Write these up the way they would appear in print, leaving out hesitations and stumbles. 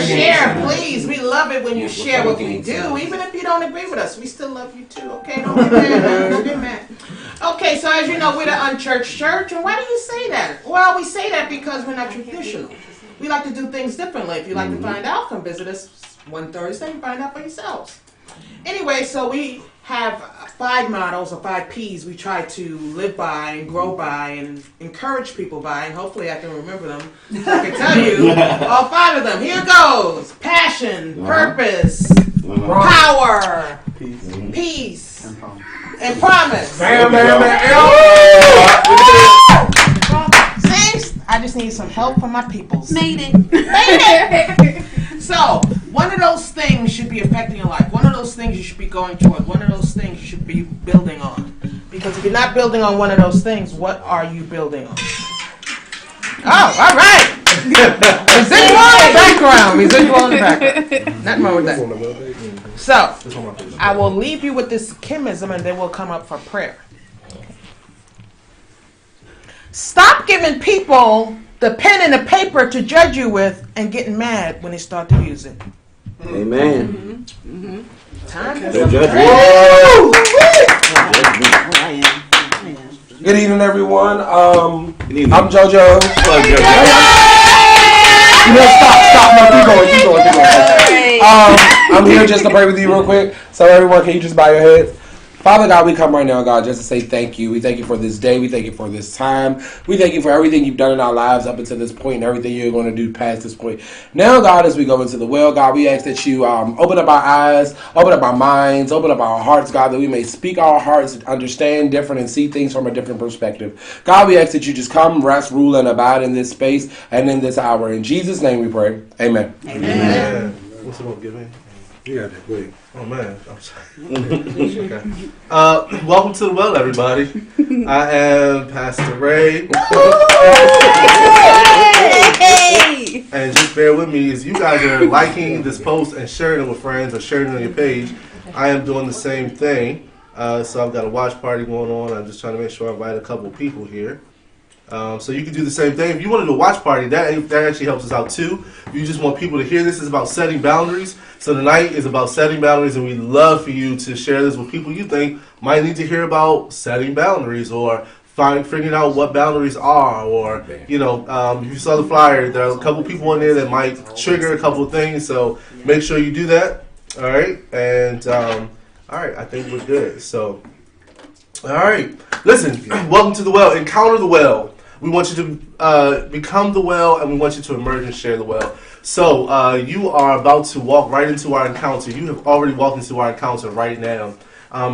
share, please. We love it when you share what we do. Even if you don't agree with us, we still love you too, okay? Don't get mad. Don't get mad. Okay, so as you know, we're the unchurched church. And why do you say that? Well, we say that because we're not traditional. We like to do things differently. If you'd like to find out, come visit us one Thursday and find out for yourselves. Anyway, so we have 5 models or 5 P's we try to live by and grow by and encourage people by, and hopefully I can remember them. So I can tell you all 5 of them. Here goes: passion, purpose, power, peace, and promise. Bam, bam, bam. See? I just need some help from my peoples. Made it. So, one of those things should be affecting your life. One of those things you should be going toward. One of those things you should be building on. Because if you're not building on one of those things, what are you building on? Oh, all right. Residual in the background. Residual in the background. Nothing wrong with that. So, I will leave you with this chemism and then we'll come up for prayer. Stop giving people the pen and the paper to judge you with and getting mad when they start to use it. Amen. Time for They're some judging. Good evening, everyone. I'm JoJo. Hello, Jojo. Stop. No, keep going. I'm here just to pray with you real quick. So everyone, can you just bow your heads? Father God, we come right now, God, just to say thank you. We thank you for this day. We thank you for this time. We thank you for everything you've done in our lives up until this point and everything you're going to do past this point. Now, God, as we go into the well, God, we ask that you open up our eyes, open up our minds, open up our hearts, God, that we may speak our hearts, understand different, and see things from a different perspective. God, we ask that you just come, rest, rule, and abide in this space and in this hour. In Jesus' name we pray. Amen. Amen. What's it going to give me? Yeah, wait. Oh, man. I'm sorry. Okay. Welcome to the well, everybody. I am Pastor Ray. And just bear with me as you guys are liking this post and sharing it with friends or sharing it on your page. I am doing the same thing. So I've got a watch party going on. I'm just trying to make sure I invite a couple people here. So you can do the same thing. If you want to do a watch party, that actually helps us out too. If you just want people to hear this, it's about setting boundaries. So tonight is about setting boundaries, and we'd love for you to share this with people you think might need to hear about setting boundaries or figuring out what boundaries are. Or, if you saw the flyer, there are a couple people on there that might trigger a couple of things. So make sure you do that. All right. And, all right, I think we're good. So, all right. Listen, welcome to the well. Encounter the well. We want you to become the well, and we want you to emerge and share the well. So you are about to walk right into our encounter. You have already walked into our encounter right now.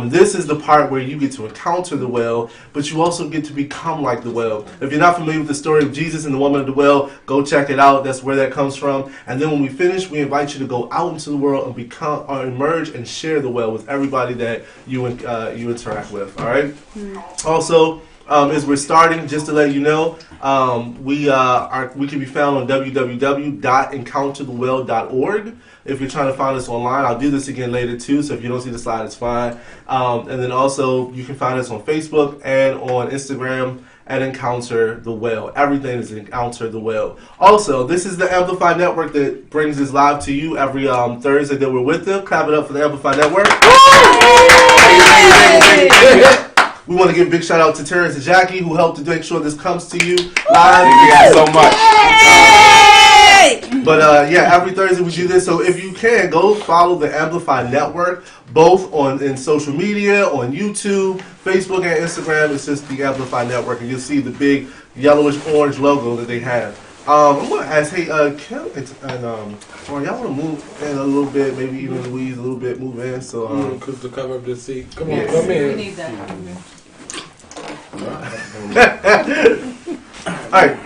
This is the part where you get to encounter the well, but you also get to become like the well. If you're not familiar with the story of Jesus and the woman at the well, go check it out. That's where that comes from. And then when we finish, we invite you to go out into the world and become or emerge and share the well with everybody that you interact with. All right. Also, as we're starting, just to let you know, we can be found on www.encounterthewell.org. If you're trying to find us online, I'll do this again later too, so if you don't see the slide, it's fine. And then also, you can find us on Facebook and on Instagram at Encounter the Well. Everything is Encounter the Well. Also, this is the Amplify Network that brings this live to you every Thursday that we're with them. Clap it up for the Amplify Network. We want to give a big shout out to Terrence and Jackie who helped to make sure this comes to you live. Thank you guys so much. But every Thursday we do this. So if you can, go follow the Amplify Network, both in social media, on YouTube, Facebook, and Instagram. It's just the Amplify Network, and you'll see the big yellowish orange logo that they have. I'm going to ask, hey, Kim and y'all want to move in a little bit, maybe even Louise a little bit, move in. So, Because to cover up the seat. Come on, yes. come in. We need that. All right.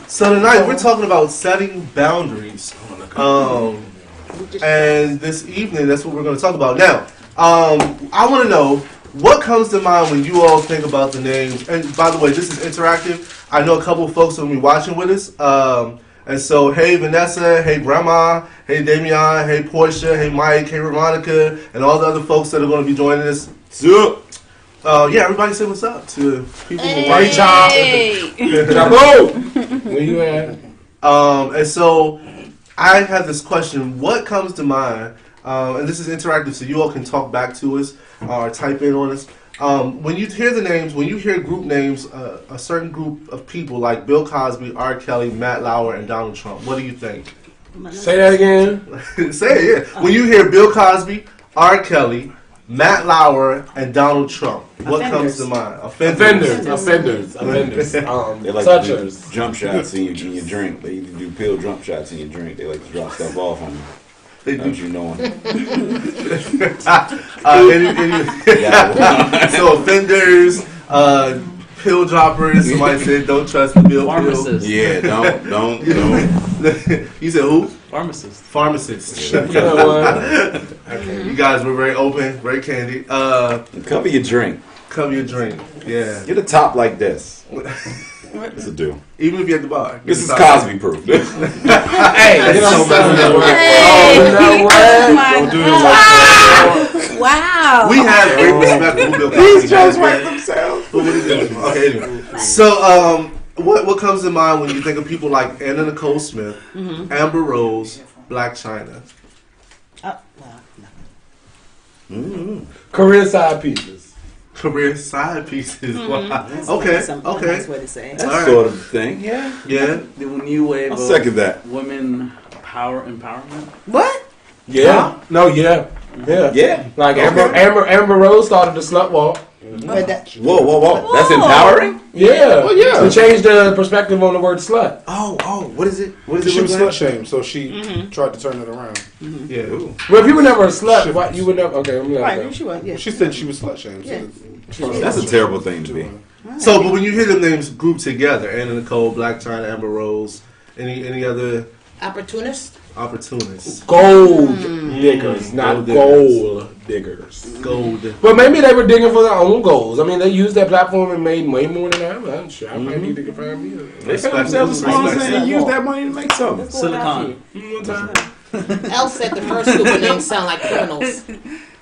So tonight we're talking about setting boundaries. And this evening, that's what we're going to talk about. Now, I want to know what comes to mind when you all think about the names. And by the way, this is interactive. I know a couple of folks will be watching with us. And so, hey Vanessa, hey Grandma, hey Damian, hey Portia, hey Mike, hey Veronica, and all the other folks that are going to be joining us. Everybody say what's up to people who watch. Chapo! Where you at? And so I have this question. What comes to mind? And this is interactive, so you all can talk back to us or type in on us. When you hear the names, when you hear group names, a certain group of people like Bill Cosby, R. Kelly, Matt Lauer, and Donald Trump, what do you think? Say that again. Say it, yeah. When you hear Bill Cosby, R. Kelly, Matt Lauer, and Donald Trump, what comes to mind? Offenders. They like to do jump shots in your drink. They either do pill jump shots in your drink. They like to drop stuff off on you. They do. You know. So offenders, pill droppers. Somebody said don't trust the pill. Yeah, don't. You said who? Pharmacists. You know what? Okay. You guys were very open, very candid. Cover your drink. Cover your drink. Yeah. Get a top like this. This will do. Even if you're at the bar. This is Cosby proof. Hey, that's so messed up. Don't do this like that. Wow. We have great respect for who Bill Cosby. These jokes write themselves. Okay, anyway. So, what comes to mind when you think of people like Anna Nicole Smith, Amber Rose, Black China? Career side pieces. Career side pieces. Wow. Okay. Nice way to say it. That's All right. sort of the thing. Yeah. Yeah. The new wave I'll of second that. women power empowerment. What? Yeah. No, yeah. Yeah. Like Amber Rose started the slut walk. But that, Whoa. That's empowering? Yeah. Well, yeah. To change the perspective on the word slut. Oh, what is it? What is it? She was look slut like? shamed, so she tried to turn it around. Yeah. Ooh. Well, if you were never a slut, why you would never? Okay, I'm right, gonna. she was, yeah. She said she was slut shamed. Yeah. So That's a terrible thing to be. So, but when you hear them names grouped together, Anna Nicole, Black China, Amber Rose, any other Opportunist? opportunists? Gold diggers, not gold diggers. Gold. But maybe they were digging for their own goals. I mean, they used their platform and made way more than that. I'm sure I might need to confirm either. They found themselves a sponsor and use that money to make something. Silicon. Elle said the first group of names sound like criminals.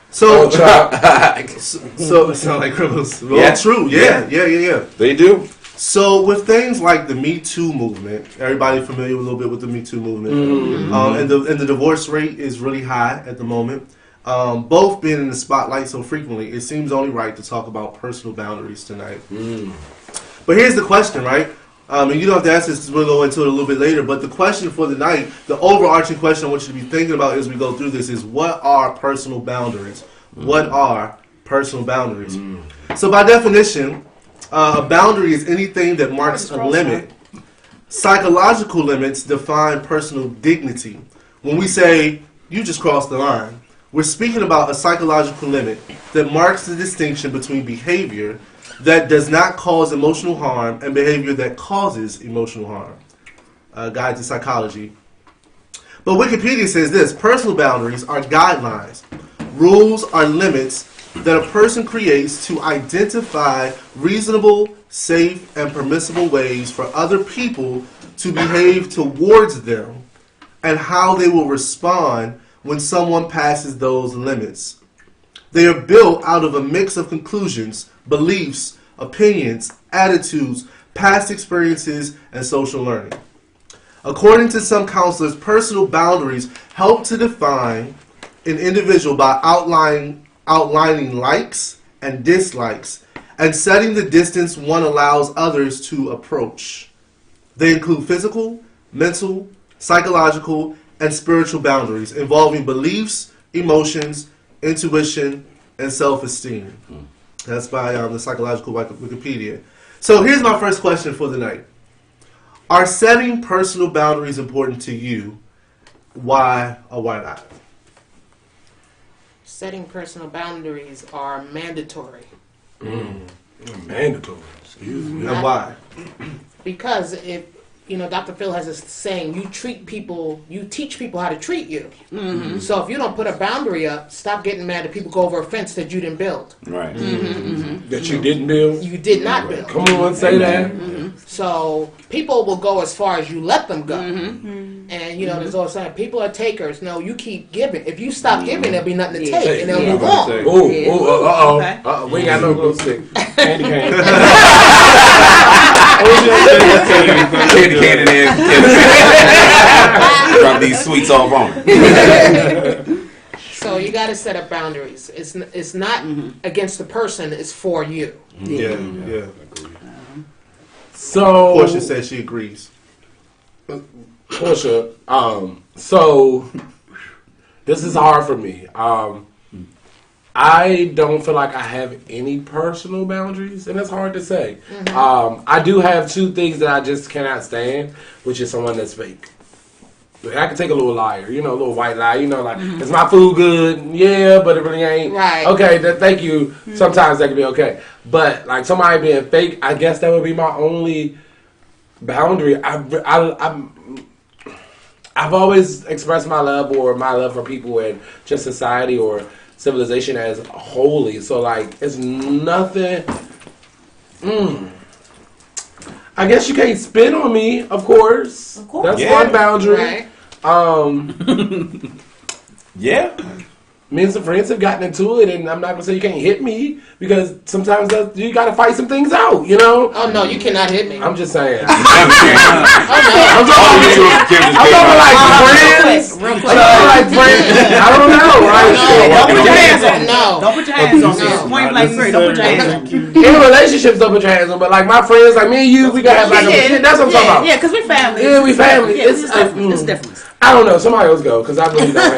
So it sound like criminals. Well, Yeah. true. Yeah. They do. So with things like the Me Too movement, everybody familiar a little bit with the Me Too movement, and the divorce rate is really high at the moment. Both being in the spotlight so frequently, it seems only right to talk about personal boundaries tonight. But here's the question, right? And you don't have to ask this, we'll go into it a little bit later, but the question for the night, the overarching question I want you to be thinking about as we go through this is, what are personal boundaries? What are personal boundaries? So by definition, a boundary is anything that marks a limit. Psychological limits define personal dignity. When we say, you just crossed the line, we're speaking about a psychological limit that marks the distinction between behavior that does not cause emotional harm and behavior that causes emotional harm. Guide to psychology. But Wikipedia says this: personal boundaries are guidelines. Rules are limits that a person creates to identify reasonable, safe, and permissible ways for other people to behave towards them and how they will respond when someone passes those limits. They are built out of a mix of conclusions, beliefs, opinions, attitudes, past experiences, and social learning. According to some counselors, personal boundaries help to define an individual by outlining likes and dislikes and setting the distance one allows others to approach. They include physical, mental, psychological, and spiritual boundaries involving beliefs, emotions, intuition, and self-esteem. That's by the psychological Wikipedia. So here's my first question for the night. Are setting personal boundaries important to you? Why or why not? Setting personal boundaries are mandatory. Mandatory. Excuse me. And why? Because if, Dr. Phil has this saying, you teach people how to treat you. So if you don't put a boundary up, stop getting mad if people go over a fence that you didn't build. Right. That you didn't build? You did not build. Come on, say that. So people will go as far as you let them go. And, there's always saying, people are takers. No, you keep giving. If you stop giving, there'll be nothing to take, and they'll move on. We ain't got no glue stick. Candy cane. Candy cane. Drop these sweets off on her. So you got to set up boundaries. It's not against the person. It's for you. Yeah. So Portia says she agrees. Portia, so this is hard for me. I don't feel like I have any personal boundaries, and it's hard to say. I do have two things that I just cannot stand, which is someone that's fake. I can take a little liar, a little white lie, like, is my food good? Yeah, but it really ain't. Right. Okay, thank you. Sometimes that can be okay. But, like, somebody being fake, I guess that would be my only boundary. I've always expressed my love for people and just society or civilization as holy. So, like, it's nothing. I guess you can't spit on me, of course. Of course. That's Yeah. one boundary. Right. Yeah. Me and some friends have gotten into it, and I'm not gonna say you can't hit me because sometimes you gotta fight some things out, Oh no, you cannot hit me. I'm just saying. I'm I'm talking like friends. Real quick. I'm talking like friends. I don't know. Don't put your hands on me. No. Don't put your hands on me. No. Point blank period. Don't put your hands on me. In relationships, don't put your hands on. But like my friends, like me and you, we gotta have like a. That's what I'm talking about. Yeah, because we family. Yeah, we family. Yeah, It's different. It's different. I don't know. Somebody else go because I really don't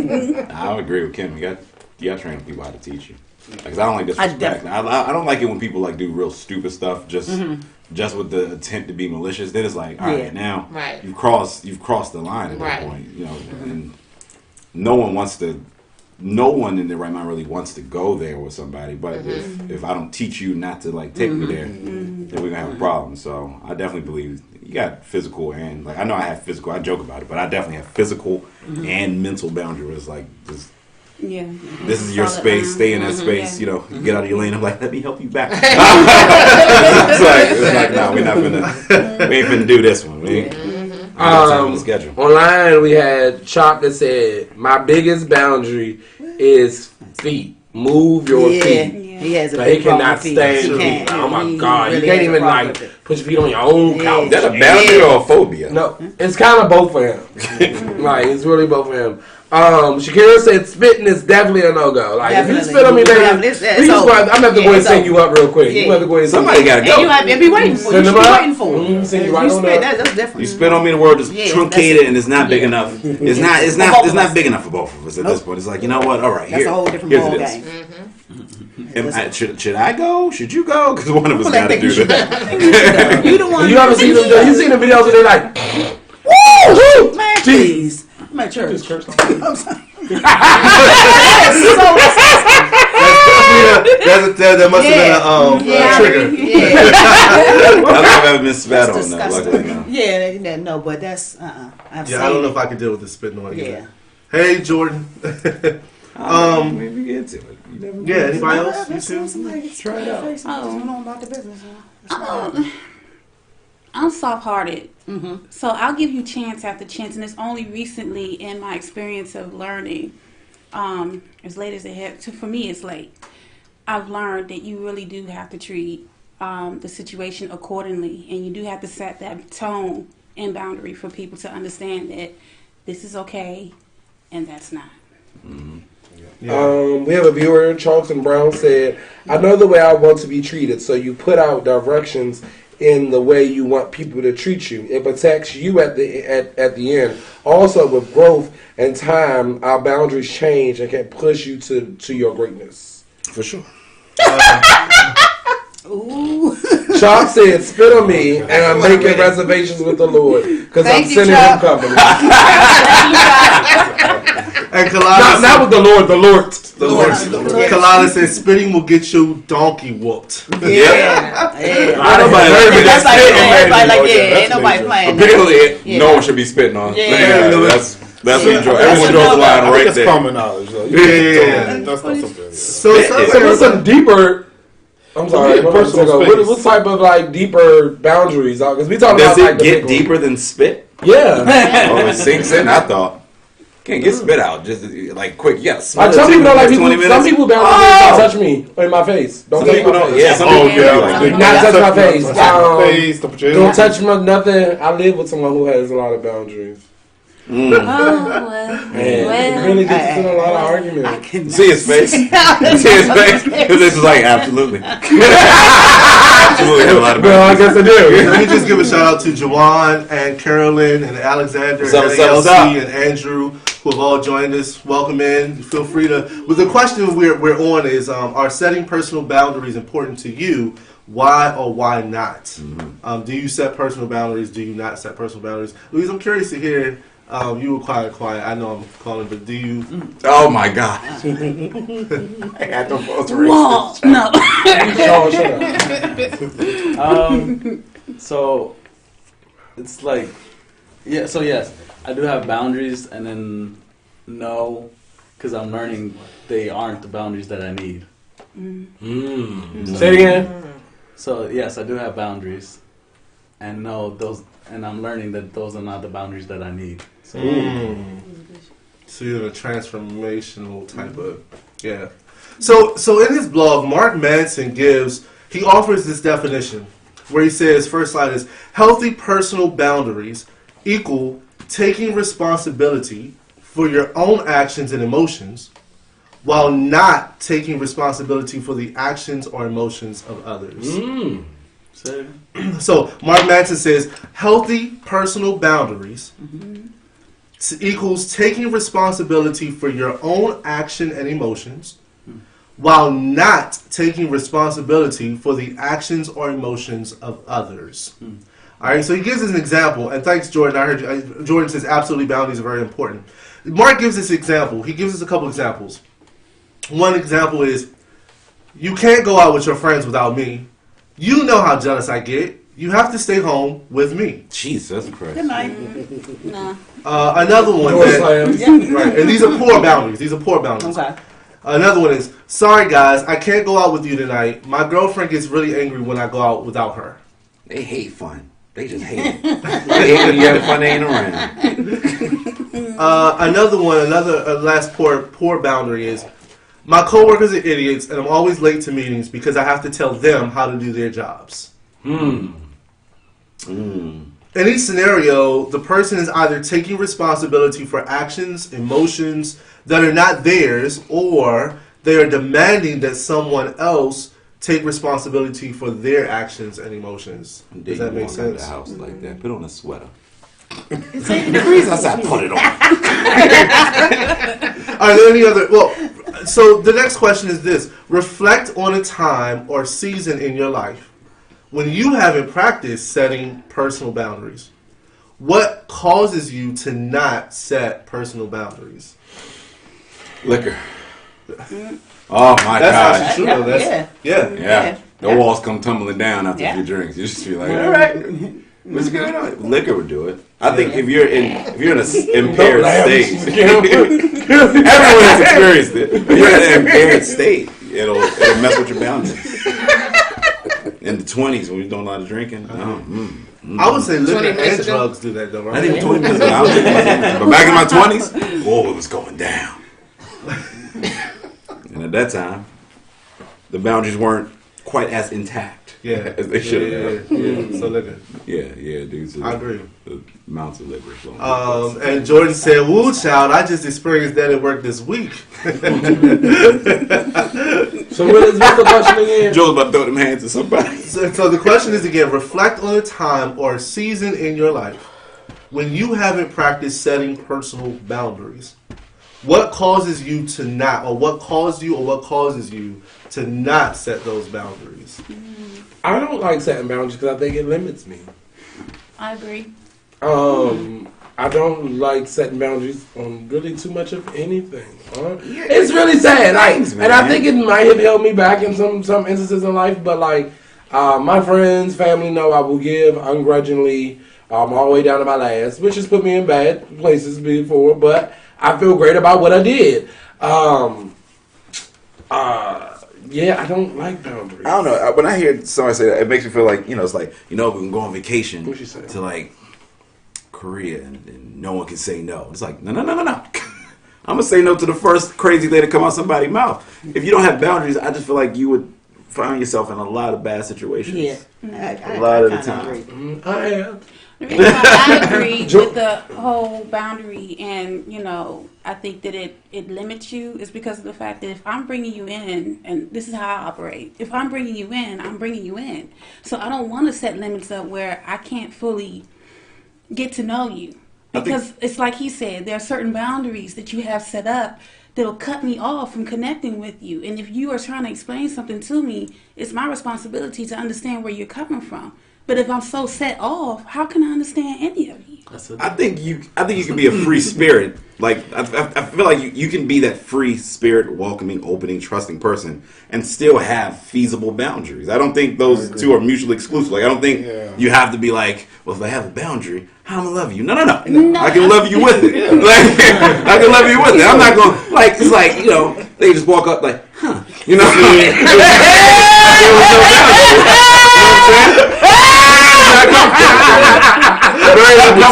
have I would agree with Kim. You got to train people how to teach you. Because I don't like disrespect. I don't like it when people like do real stupid stuff just with the intent to be malicious. Then it's like, all right, now Right. you've crossed the line at that point. And no one in their right mind really wants to go there with somebody. But if I don't teach you not to like take me there, then we're gonna have a problem. So I definitely believe you got physical and like I know I have physical. I joke about it, but I definitely have physical and mental boundaries. Like just. Yeah. This is your space. Stay in that space. Yeah. You get out of your lane. I'm like, let me help you back. it's like, no, we ain't finna do this one. We ain't got time on the schedule. Online, we had Chop that said, "My biggest boundary is feet. Move your feet." He has a Like, he big problem cannot with feet. stand He feet. can't. Oh my He God, you really can't has a even problem like with it. put your feet on your own couch. Is that a boundary or a phobia? No, it's kind of both for him. Like it's really both for him. Shakira said spitting is definitely a no-go. Like if you Definitely. spit on me, baby, It's I'm over. gonna have to go and It's send over. you up real quick. Yeah. You have to go and Somebody gotta And you go. have to be waiting for. You Send should them be up. waiting for. Send you You right on spit. up. That's different. You spit on me, the world is Yeah, truncated that's- and it's not big enough. It's not big enough for both of us at this point. It's like, you know what? All right, That's a whole different here's ball this. game. Should I go? Should you go? Because one of us got to do that. You the one. You ever seen them? You seen the videos where they like, Woo! Man, please. I'm at church. I'm sorry. That must have been a trigger. I don't think I've ever been spat That's on that. disgusting. Luckily, no. Yeah, no, but that's I've Yeah, seen I don't know it. if I could deal with the spitting on you. Yeah. Hey, Jordan. Maybe get into it. You never know. Yeah, anybody else? You too? Try it out. Oh. Know about the business. Huh? I'm soft-hearted, so I'll give you chance after chance, and it's only recently in my experience of learning, as late as it had to. For me, it's late. I've learned that you really do have to treat the situation accordingly, and you do have to set that tone and boundary for people to understand that this is okay, and that's not. we have a viewer, Charlton Brown said, "I know the way I want to be treated, so you put out directions in the way you want people to treat you. It protects you at the end. Also, with growth and time, our boundaries change and can push you to your greatness." For sure. Ooh. Chop said, "Spit on me, and I'm making reservations with the Lord because I'm Thank you, sending him Chop. company." And Kalana Not with the Lord, the Lord. Kalana says spitting will get you donkey whooped. Yeah. That's That's like everybody like ain't nobody playing. that. Apparently, no one should be spitting on. Yeah. That's what you draw. Everyone draws the line right That's there. common knowledge. Though. Yeah. That's not something. So it sounds So like what's some deeper? I'm sorry. Yeah, personal space. What type of like deeper boundaries? Because we talking Does about like it the get big deeper than spit? one. Yeah. Oh, it sinks in. I thought. Can't get spit out. Just like quick. You gotta smell Like it some people don't like 20 people. minutes. Some people boundaries don't touch me or in my face. Don't Some touch people my don't. face. Yeah, some Oh, people yeah. do like that. Not touch my face. Face, don't put your Don't touch my nothing. I live with someone who has a lot of boundaries. And it really gets into a lot of arguments. See his face. See his face. This is like absolutely. Absolutely have a lot of Well, I guess I do. Let me just give a shout out to Jawan and Carolyn and Alexander and What's up, what's Elsie and Andrew who have all joined us. Welcome in. Feel free to. Well, the question we're on is: are setting personal boundaries important to you? Why or why not? Mm-hmm. Do you set personal boundaries? Do you not set personal boundaries? Louise, I'm curious to hear. You were quiet. I know I'm calling, but do you? Oh my God! I had to both Well, no. So it's like, yeah. So yes, I do have boundaries, and then no, because I'm learning they aren't the boundaries that I need. Say it again. So yes, I do have boundaries, and no, those, and I'm learning that those are not the boundaries that I need. So, So you're in a transformational type of So in his blog, Mark Manson offers this definition where he says, first slide is healthy personal boundaries equal taking responsibility for your own actions and emotions while not taking responsibility for the actions or emotions of others. So Mark Manson says healthy personal boundaries equals taking responsibility for your own action and emotions while not taking responsibility for the actions or emotions of others. All right, so he gives us an example, and thanks, Jordan. I heard you, Jordan says absolutely boundaries are very important. Mark gives this example. He gives us a couple examples. One example is, you can't go out with your friends without me. You know how jealous I get. You have to stay home with me. Jesus Christ. Good night. Nah. Another one. Right, and these are poor boundaries. Okay. Another one is, sorry guys, I can't go out with you tonight. My girlfriend gets really angry when I go out without her. They hate fun. They just hate it. They hate when you have fun, they ain't around. Another last poor boundary is, my coworkers are idiots and I'm always late to meetings because I have to tell them how to do their jobs. In each scenario, the person is either taking responsibility for actions, emotions that are not theirs, or they are demanding that someone else take responsibility for their actions and emotions. Does that make sense? The house like that. Put on a sweater. It's 80 degrees outside. Put it on. Are there any other? Well, so the next question is this: reflect on a time or season in your life when you haven't practiced setting personal boundaries. What causes you to not set personal boundaries? Liquor. Oh my gosh. That's true. Yeah. The walls come tumbling down after a few drinks. You just feel like, all right, what's going on? Liquor would do it. I think if you're in an impaired state, everyone has experienced it. If you're in an impaired state, it'll mess with your boundaries. In the 20s, when you're doing a lot of drinking, I would say liquor and drugs do that, though, right? I think 20 minutes ago, but back in my 20s, whoa, it was going down. And at that time, the boundaries weren't quite as intact as they should have been. So liquor. Yeah, dude. I agree. The amounts of liquor. And Jordan said, "Woo, child, I just experienced that at work this week." So what's the question again? Joe's about to throw them hands at somebody. So the question is again: reflect on a time or season in your life when you haven't practiced setting personal boundaries. What causes you to not, or what caused you, or what causes you to not set those boundaries? I don't like setting boundaries because I think it limits me. I agree. I don't like setting boundaries on really too much of anything. It's really sad, and I think it might have held me back in some instances in life. But like my friends, family know I will give ungrudgingly all the way down to my last, which has put me in bad places before. But I feel great about what I did. Yeah, I don't like boundaries. I don't know. When I hear somebody say that, it makes me feel like, it's like, we can go on vacation to like Korea and no one can say no. It's like, no. I'm going to say no to the first crazy thing to come out somebody's mouth. If you don't have boundaries, I just feel like you would find yourself in a lot of bad situations. Yeah. A lot of the time. I am. The reason why I agree with the whole boundary and, I think that it limits you is because of the fact that if I'm bringing you in, and this is how I operate, if I'm bringing you in, I'm bringing you in. So I don't want to set limits up where I can't fully get to know you. Because it's like he said, there are certain boundaries that you have set up that'll cut me off from connecting with you. And if you are trying to explain something to me, it's my responsibility to understand where you're coming from. But if I'm so set off, how can I understand any of you? I think you can be a free spirit. Like I feel like you can be that free spirit, welcoming, opening, trusting person, and still have feasible boundaries. I don't think those two are mutually exclusive. Like I don't think you have to be like, well, if I have a boundary, how am I gonna love you? No. I can love you with it. Like I can love you with it. I'm not gonna it's like they just walk up like, huh,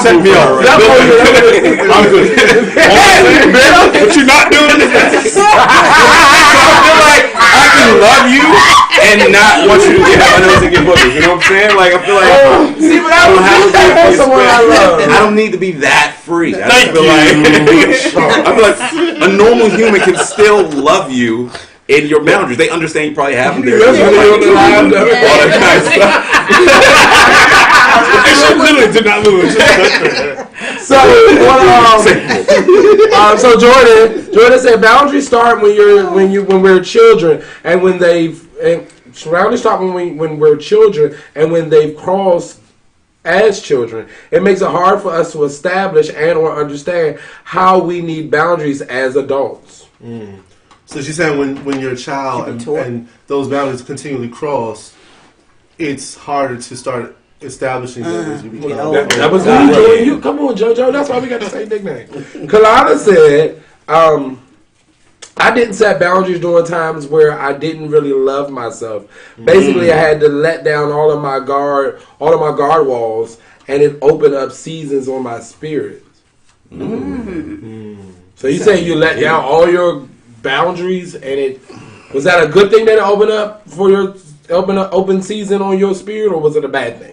Set me up. I'm good. But you're not doing this. So I feel like I can love you and not want you to get unnoticed and get booked. You know what I'm saying? Like I feel like I don't need to be that free. I feel like a normal human can still love you in your boundaries. They understand you probably have them there. All that kind of stuff. She literally did not lose. So Jordan said boundaries start when we're children, and boundaries start when we're children, and when they've crossed as children, it makes it hard for us to establish and or understand how we need boundaries as adults. So she's saying when you're a child and those boundaries continually cross, it's harder to start establishing them as you become older. That was me. You come on, JoJo. That's why we got the same nickname. Kalana said, I didn't set boundaries during times where I didn't really love myself. Basically, I had to let down all of my guard walls, and it opened up seasons on my spirit. So you say you let down all your boundaries, and was that a good thing that it opened up for your open season on your spirit, or was it a bad thing?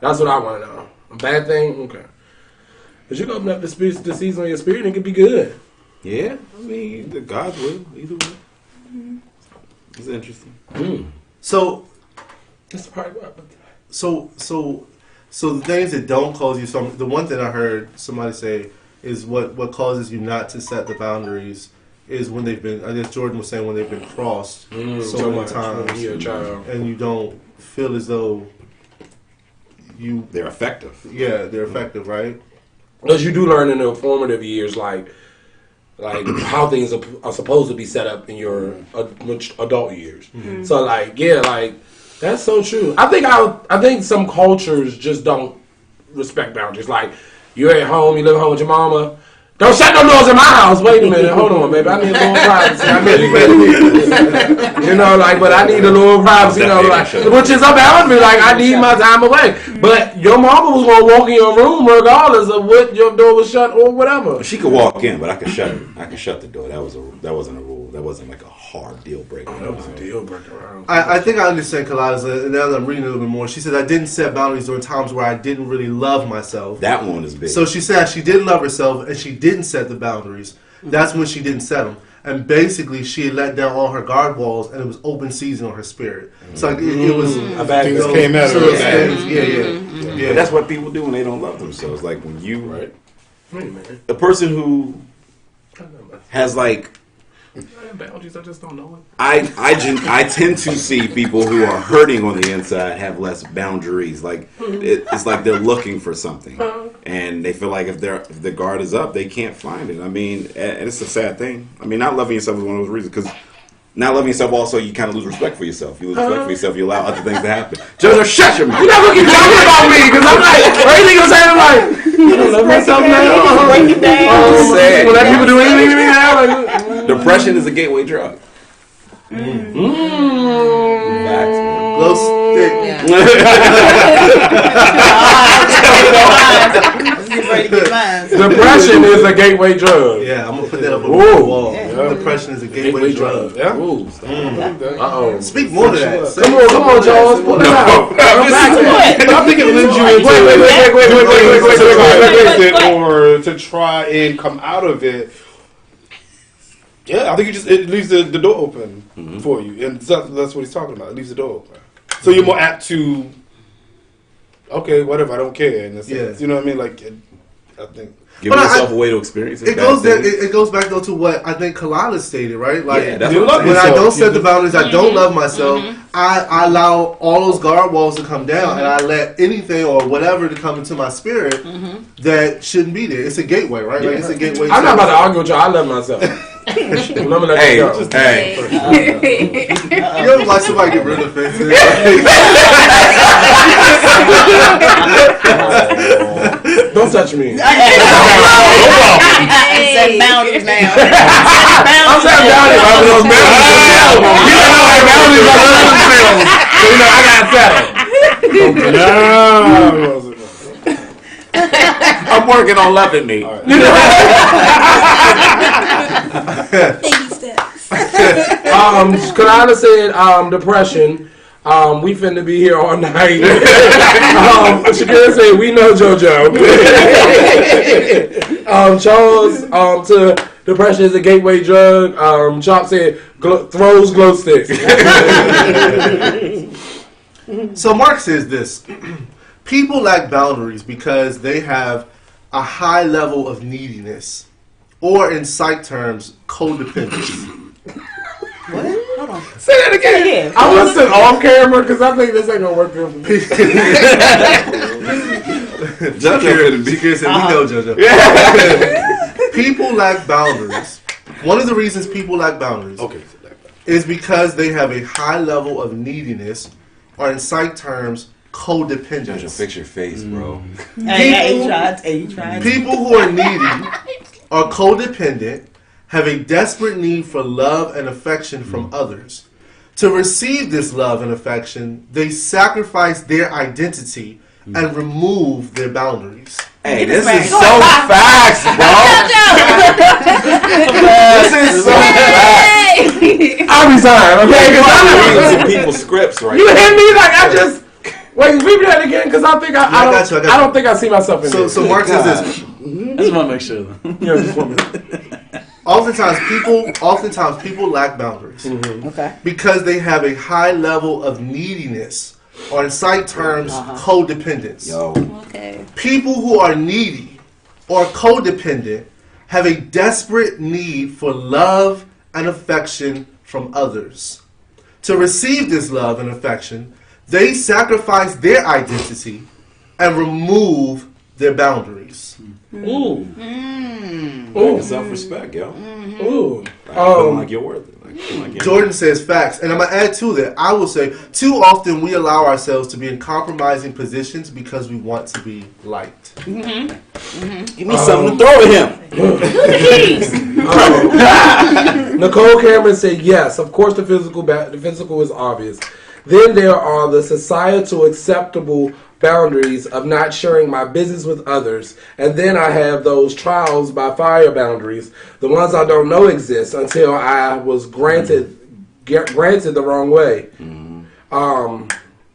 That's what I want to know. A bad thing? Okay. But you can open up the season on your spirit, and it could be good. Yeah, I mean, the God's will, either way. It's interesting. So, that's probably what. So the things that don't cause you the one thing I heard somebody say is what causes you not to set the boundaries is when they've been. I guess Jordan was saying when they've been crossed so many times, when you're a child, and you don't feel as though they're effective. Yeah, they're effective, right? Because you do learn in the formative years, like how things are supposed to be set up in your adult years. Mm-hmm. So, that's so true. I think some cultures just don't respect boundaries. Like, you're at home, you live at home with your mama. Don't shut no doors in my house. Wait a minute, hold on, baby. I need a little privacy. But I need a little privacy, which is a boundary. Like, I need my time away. But your mama was gonna walk in your room regardless of what your door was shut or whatever. She could walk in, but I could shut it. I could shut the door. That wasn't a rule. That wasn't like a hard deal breaker. That was a deal breaker. I think I understand Kalada's, and now that I'm reading a little bit more, she said I didn't set boundaries during times where I didn't really love myself. That one is big. So she said she didn't love herself and she didn't set the boundaries. That's when she didn't set them. And basically, she had let down all her guard walls, and it was open season on her spirit. So it was a bad thing that came out of it. Yeah. That's what people do when they don't love themselves. Like when you, a person who has boundaries, I just don't know it. I tend to see people who are hurting on the inside have less boundaries. Like it's like they're looking for something, and they feel like if the guard is up, they can't find it. I mean, and it's a sad thing. I mean, not loving yourself is one of those reasons, because not loving yourself also, you kind of lose respect for yourself. You lose respect for yourself. You allow other things to happen. Jojo, shut your mouth. You're not looking talking about me, because I'm like, everything you're saying, I'm like, I don't love myself now. Break it down. Sad. Will let people do anything to me now? Depression is a gateway drug. Glow stick. Depression Depression is a gateway drug. Yeah, I'm gonna put that up on the wall. Depression is a gateway drug. Yeah. Uh-oh. Speak more to that. Come on, Charles. Pull it out. I think it leads you into or to try and come out of it. Yeah, I think it leaves the door open for you, and that's what he's talking about. It leaves the door open, so you're more apt to, okay, whatever, I don't care. In a sense, you know what I mean? Like, I think giving yourself a way to experience it. It goes back though to what I think Kalila stated, right? Like, that's when I don't set the boundaries, I don't love myself. Mm-hmm. I allow all those guard walls to come down, and I let anything or whatever to come into my spirit that shouldn't be there. It's a gateway, right? Like, it's a gateway. I'm not about to argue with y'all. I love myself. I'm gonna let you go. You ever watch somebody get real offensive? Don't touch me. Set boundaries now. I'm saying boundaries. I got settled. I'm working on loving me. Baby steps. Kalana said depression. We finna be here all night. Shakira said we know JoJo. Charles to depression is a gateway drug. Chop said throws glow sticks. So Mark says this. People lack boundaries because they have a high level of neediness, or in psych terms, codependence. What? Hold on. Say that again. I'm listening off camera because I think this ain't gonna work good for me. Shakira said, we know JoJo. People lack boundaries. One of the reasons people lack boundaries is because they have a high level of neediness, or in psych terms, codependence. JoJo, fix your face, bro. Hey, you tried. People who are needy or codependent have a desperate need for love and affection from others. To receive this love and affection, they sacrifice their identity and remove their boundaries. Hey, this is so facts, bro. This is so facts. I'll resign, okay? I'm reading some people's scripts right You now. hit me like I just... Wait, read that again because I think I don't think I see myself in this. So Mark says this. I just want to make sure. Yeah, just one minute. Oftentimes people lack boundaries because they have a high level of neediness, or in psych terms, codependence. Okay. People who are needy or codependent have a desperate need for love and affection from others. To receive this love and affection, they sacrifice their identity and remove their boundaries. Ooh. Self-respect, yo. Ooh. Feeling like you're worth it. Jordan says facts, and I'm gonna add to that. I will say, too often we allow ourselves to be in compromising positions because we want to be liked. Give me something to throw at him. Nicole Cameron said yes. Of course, the physical is obvious. Then there are the societal acceptable boundaries of not sharing my business with others. And then I have those trials by fire boundaries, the ones I don't know exist until I was granted the wrong way.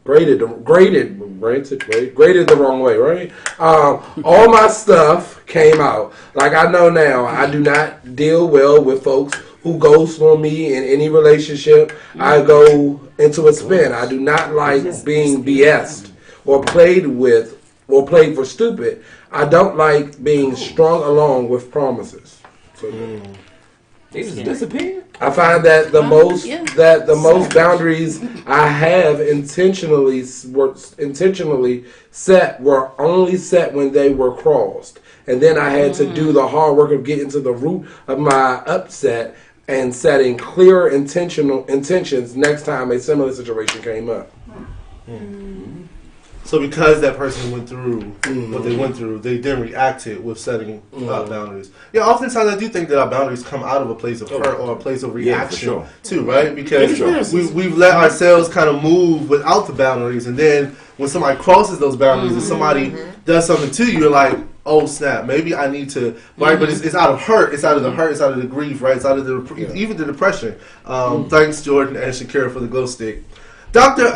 Graded the wrong way, right? All my stuff came out. Like I know now, I do not deal well with folks who ghost on me in any relationship. I go into a spin. I do not like being BS'd or played with or played for stupid. I don't like being strung along with promises. So, They just disappear. I find that the most boundaries I have intentionally set were only set when they were crossed, and then I had to do the hard work of getting to the root of my upset and setting clearer intentions next time a similar situation came up. So because that person went through what they went through, they then reacted with setting boundaries. Yeah, oftentimes I do think that our boundaries come out of a place of hurt or a place of reaction too, right? Because we've let ourselves kind of move without the boundaries, and then when somebody crosses those boundaries and somebody does something to you, you're like, oh snap, maybe I need to, right? But it's out of hurt, it's out of the hurt, it's out of the grief, right? It's out of the even the depression. Thanks, Jordan and Shakira, for the glow stick. Dr.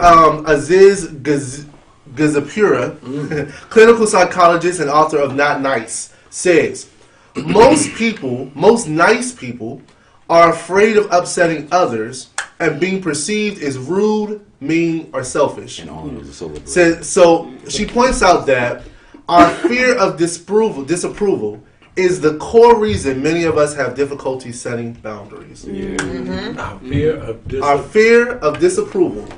Aziz Gazapura, clinical psychologist and author of Not Nice, says, most nice people are afraid of upsetting others and being perceived as rude, mean, or selfish. And all of those so she points out that our fear of disapproval is the core reason many of us have difficulty setting boundaries. Our fear of disapproval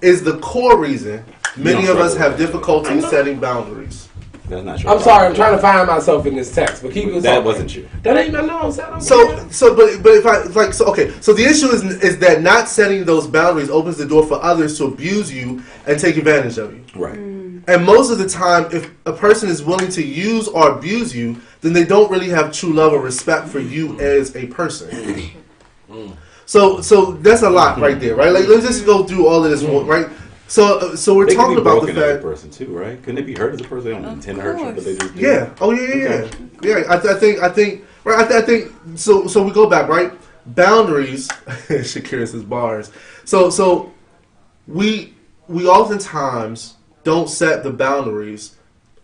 is the core reason many of us have difficulty setting boundaries. That's not true. I'm sorry, I'm trying to find myself in this text, but keep it. That wasn't you. That ain't my nose. So the issue is that not setting those boundaries opens the door for others to abuse you and take advantage of you. Right. And most of the time, if a person is willing to use or abuse you, then they don't really have true love or respect for you as a person. So that's a lot right there, right? Like, let's just go through all of this, right? So we're they talking about the fact person too, right? Couldn't they be hurt as a person? They don't intend to hurt you, but they just do. Yeah. Oh yeah. I think. Right. I think. So we go back, right? Boundaries. Shakira says bars. So we oftentimes don't set the boundaries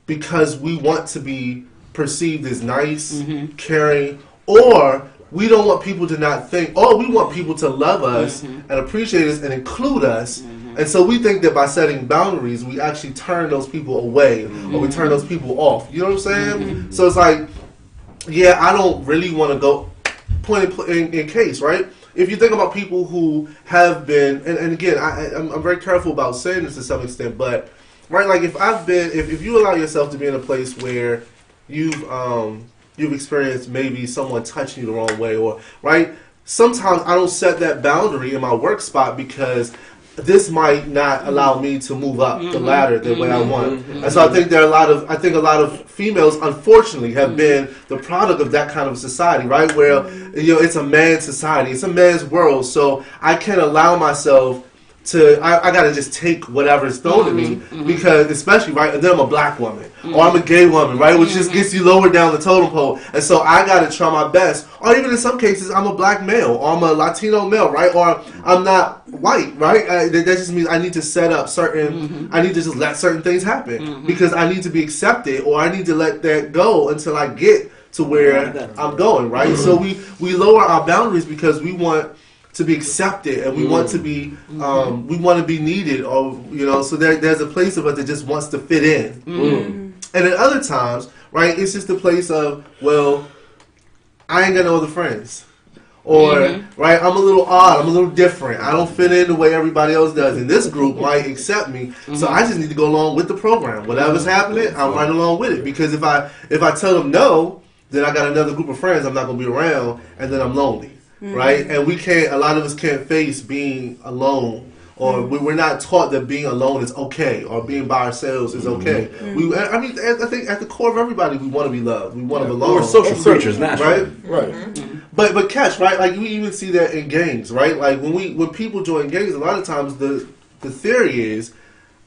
because we want to be perceived as nice, caring, or we don't want people to not think, or we want people to love us and appreciate us and include us. And so we think that by setting boundaries, we actually turn those people away or we turn those people off. You know what I'm saying? So it's like, yeah, I don't really want to go point in case, right? If you think about people who have been, and again, I'm very careful about saying this to some extent, but right, like if you allow yourself to be in a place where you've experienced maybe someone touching you the wrong way, or right, sometimes I don't set that boundary in my work spot because this might not allow me to move up the ladder the way I want. And so I think a lot of females, unfortunately, have been the product of that kind of society, right? Where, it's a man's society. It's a man's world. So I can't allow myself to, I got to just take whatever's thrown at me because, especially, right, and then I'm a black woman or I'm a gay woman, right, which just gets you lower down the totem pole. And so I got to try my best. Or even in some cases, I'm a black male or I'm a Latino male, right, or I'm not white, right? That just means I need to set up certain, I need to just let certain things happen because I need to be accepted or I need to let that go until I get to where I'm going, right? So we lower our boundaries because we want to be accepted and we want to be we want to be needed, or so there's a place of us that just wants to fit in. And at other times, right, it's just a place of, well, I ain't got no other friends, or right, I'm a little odd, I'm a little different, I don't fit in the way everybody else does, and this group might accept me, so I just need to go along with the program. Whatever's happening, I'm right along with it, because if I tell them no, then I got another group of friends I'm not going to be around, and then I'm lonely. Right, and a lot of us can't face being alone, or we're not taught that being alone is okay, or being by ourselves is okay. I think at the core of everybody, we want to be loved, we want to belong. We're social creatures, naturally. Right. But catch, right? Like we even see that in gangs, right? Like when people join gangs, a lot of times the theory is,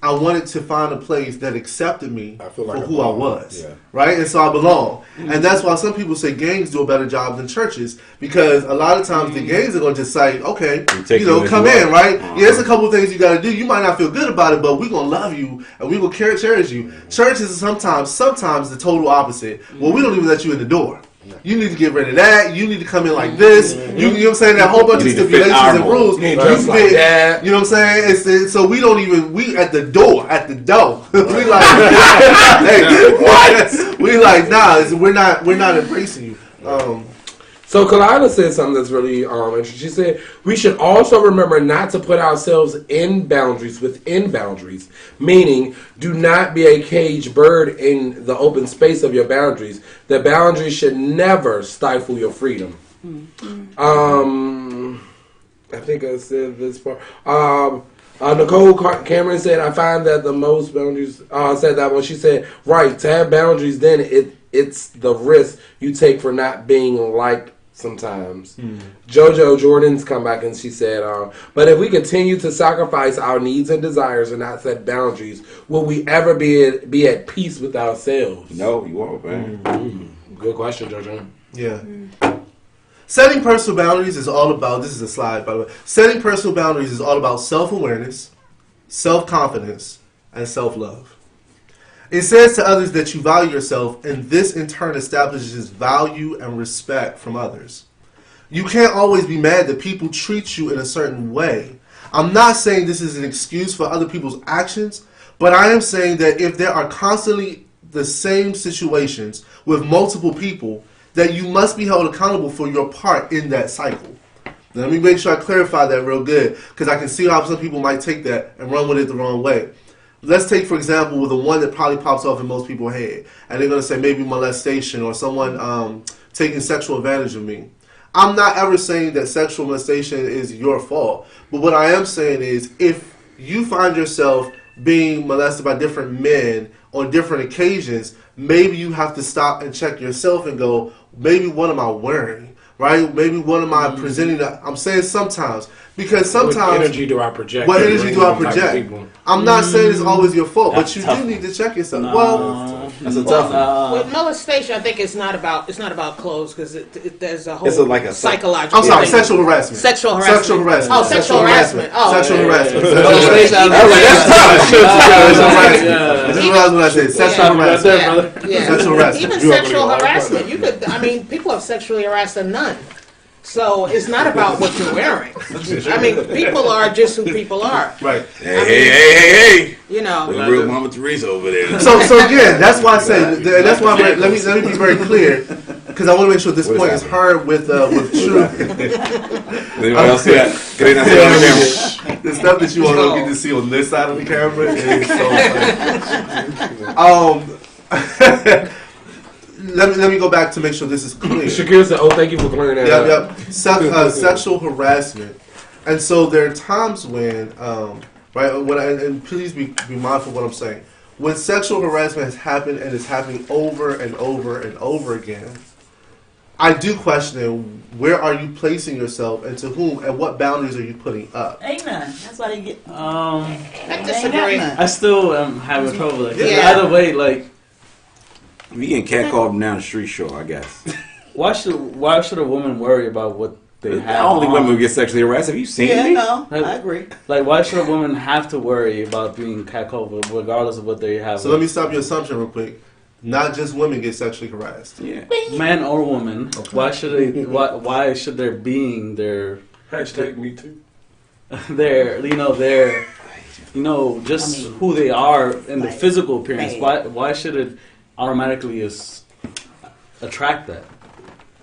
I wanted to find a place that accepted me for who I was, right? And so I belong. And that's why some people say gangs do a better job than churches, because a lot of times the gangs are going to just say, okay, come in, right? Yeah, there's a couple of things you got to do. You might not feel good about it, but we're going to love you and we're going to cherish you. Churches are sometimes the total opposite. Well, we don't even let you in the door. You need to get rid of that. You need to come in like this. You know what I'm saying? That whole bunch of stipulations and rules. You know what I'm saying? So we don't even, we at the door. we like, hey, what? We like, nah, we're not embracing you. So Kalila said something that's really interesting. She said, we should also remember not to put ourselves in boundaries within boundaries, meaning do not be a caged bird in the open space of your boundaries. The boundaries should never stifle your freedom. I think I said this part. Nicole Cameron said, I find that the most boundaries, said that when she said, right, to have boundaries, then it's the risk you take for not being liked sometimes. JoJo Jordan's come back and she said, but if we continue to sacrifice our needs and desires and not set boundaries, will we ever be at peace with ourselves? No, you won't, man. Good question, JoJo. Yeah. Setting personal boundaries is all about, this is a slide by the way, setting personal boundaries is all about self-awareness, self-confidence, and self-love. It says to others that you value yourself, and this in turn establishes value and respect from others. You can't always be mad that people treat you in a certain way. I'm not saying this is an excuse for other people's actions, but I am saying that if there are constantly the same situations with multiple people, that you must be held accountable for your part in that cycle. Now, let me make sure I clarify that real good, because I can see how some people might take that and run with it the wrong way. Let's take, for example, the one that probably pops off in most people's head, and they're going to say maybe molestation or someone taking sexual advantage of me. I'm not ever saying that sexual molestation is your fault, but what I am saying is if you find yourself being molested by different men on different occasions, maybe you have to stop and check yourself and go, maybe what am I wearing, right? Maybe what am I presenting? I'm saying sometimes, because sometimes... What energy do I project? What energy do I project? I'm not saying it's always your fault, but you do need to check yourself. No. Well, That's a tough one. With molestation, I think it's not about clothes because there's a whole It's like a psychological. I'm sorry, thing. sexual harassment. Sexual harassment. Sexual harassment. Oh, sexual harassment. Oh, Sexual harassment. Yeah. This is what I was going to say. Sexual harassment. Yeah. Sexual harassment. Even sexual harassment. You could. I mean, people have sexually harassed a nun. So it's not about what you're wearing. I mean, people are just who people are. Right. Hey. You know. Real Mama Teresa over there. So again, that's why I say. That's why. Let me be very clear, because I want to make sure this point is heard with truth. Anyone else see that? Get in that camera. The stuff that you all don't get to see on this side of the camera is so funny. Let me go back to make sure this is clear. Shakira said, thank you for clearing that up. Yep. Sexual harassment. And so there are times when, and please be mindful of what I'm saying. When sexual harassment has happened and is happening over and over and over again, I do question where are you placing yourself and to whom and what boundaries are you putting up? Ain't none. That's why they get. I disagree. I still am having trouble with it. Yeah. Either way, like, If you getting catcalled down the street, sure, I guess. why should a woman worry about what they have? Only on? women get sexually harassed. Have you seen Yeah, me? no, I agree. Like, why should a woman have to worry about being catcalled regardless of what they have? So let me stop your assumption real quick. Not just women get sexually harassed. Yeah. Man or woman, why should they? Why should there being their Hashtag me too. just who they are in the Right. physical appearance? Right. Why should it automatically attract that?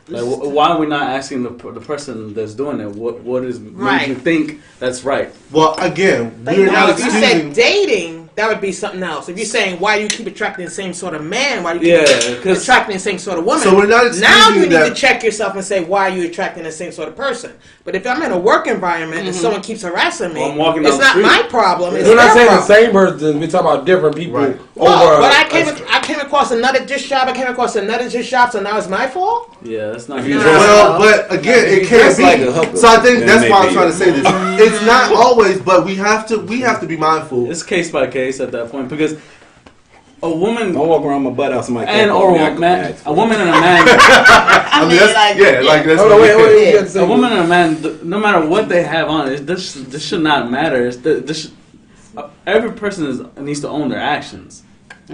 Like, why are we not asking the person that's doing it what is Right. making you think that's right? Well, again, But we're now not If you said excusing. dating, that would be something else. If you're saying why you keep attracting the same sort of man, why do you Yeah, keep 'cause- attracting the same sort of woman? So we're not now you excusing need that- to check yourself and say why are you attracting the same sort of person. But if I'm in a work environment and someone keeps harassing me, Well, I'm walking it's down the not street. my problem. It's We're not their saying the problem. same person. We're talking about different people. Right. Well, but I came across another dish job. I came across another dish job, so now it's my fault. Yeah, that's not. Well, but again, it can't dress be. like a hooker, So I think then that's why I'm maybe- trying to say this. It's not always, but we have to be mindful. It's case by case at that point because a woman Don't walk around my butt out somebody and catcall or me, I a can man, ask for a it. woman and a man, I mean, that's, like that's. Hold on, wait. You got to say a woman and a man, no matter what they have on, this should not matter. Every person needs to own their actions.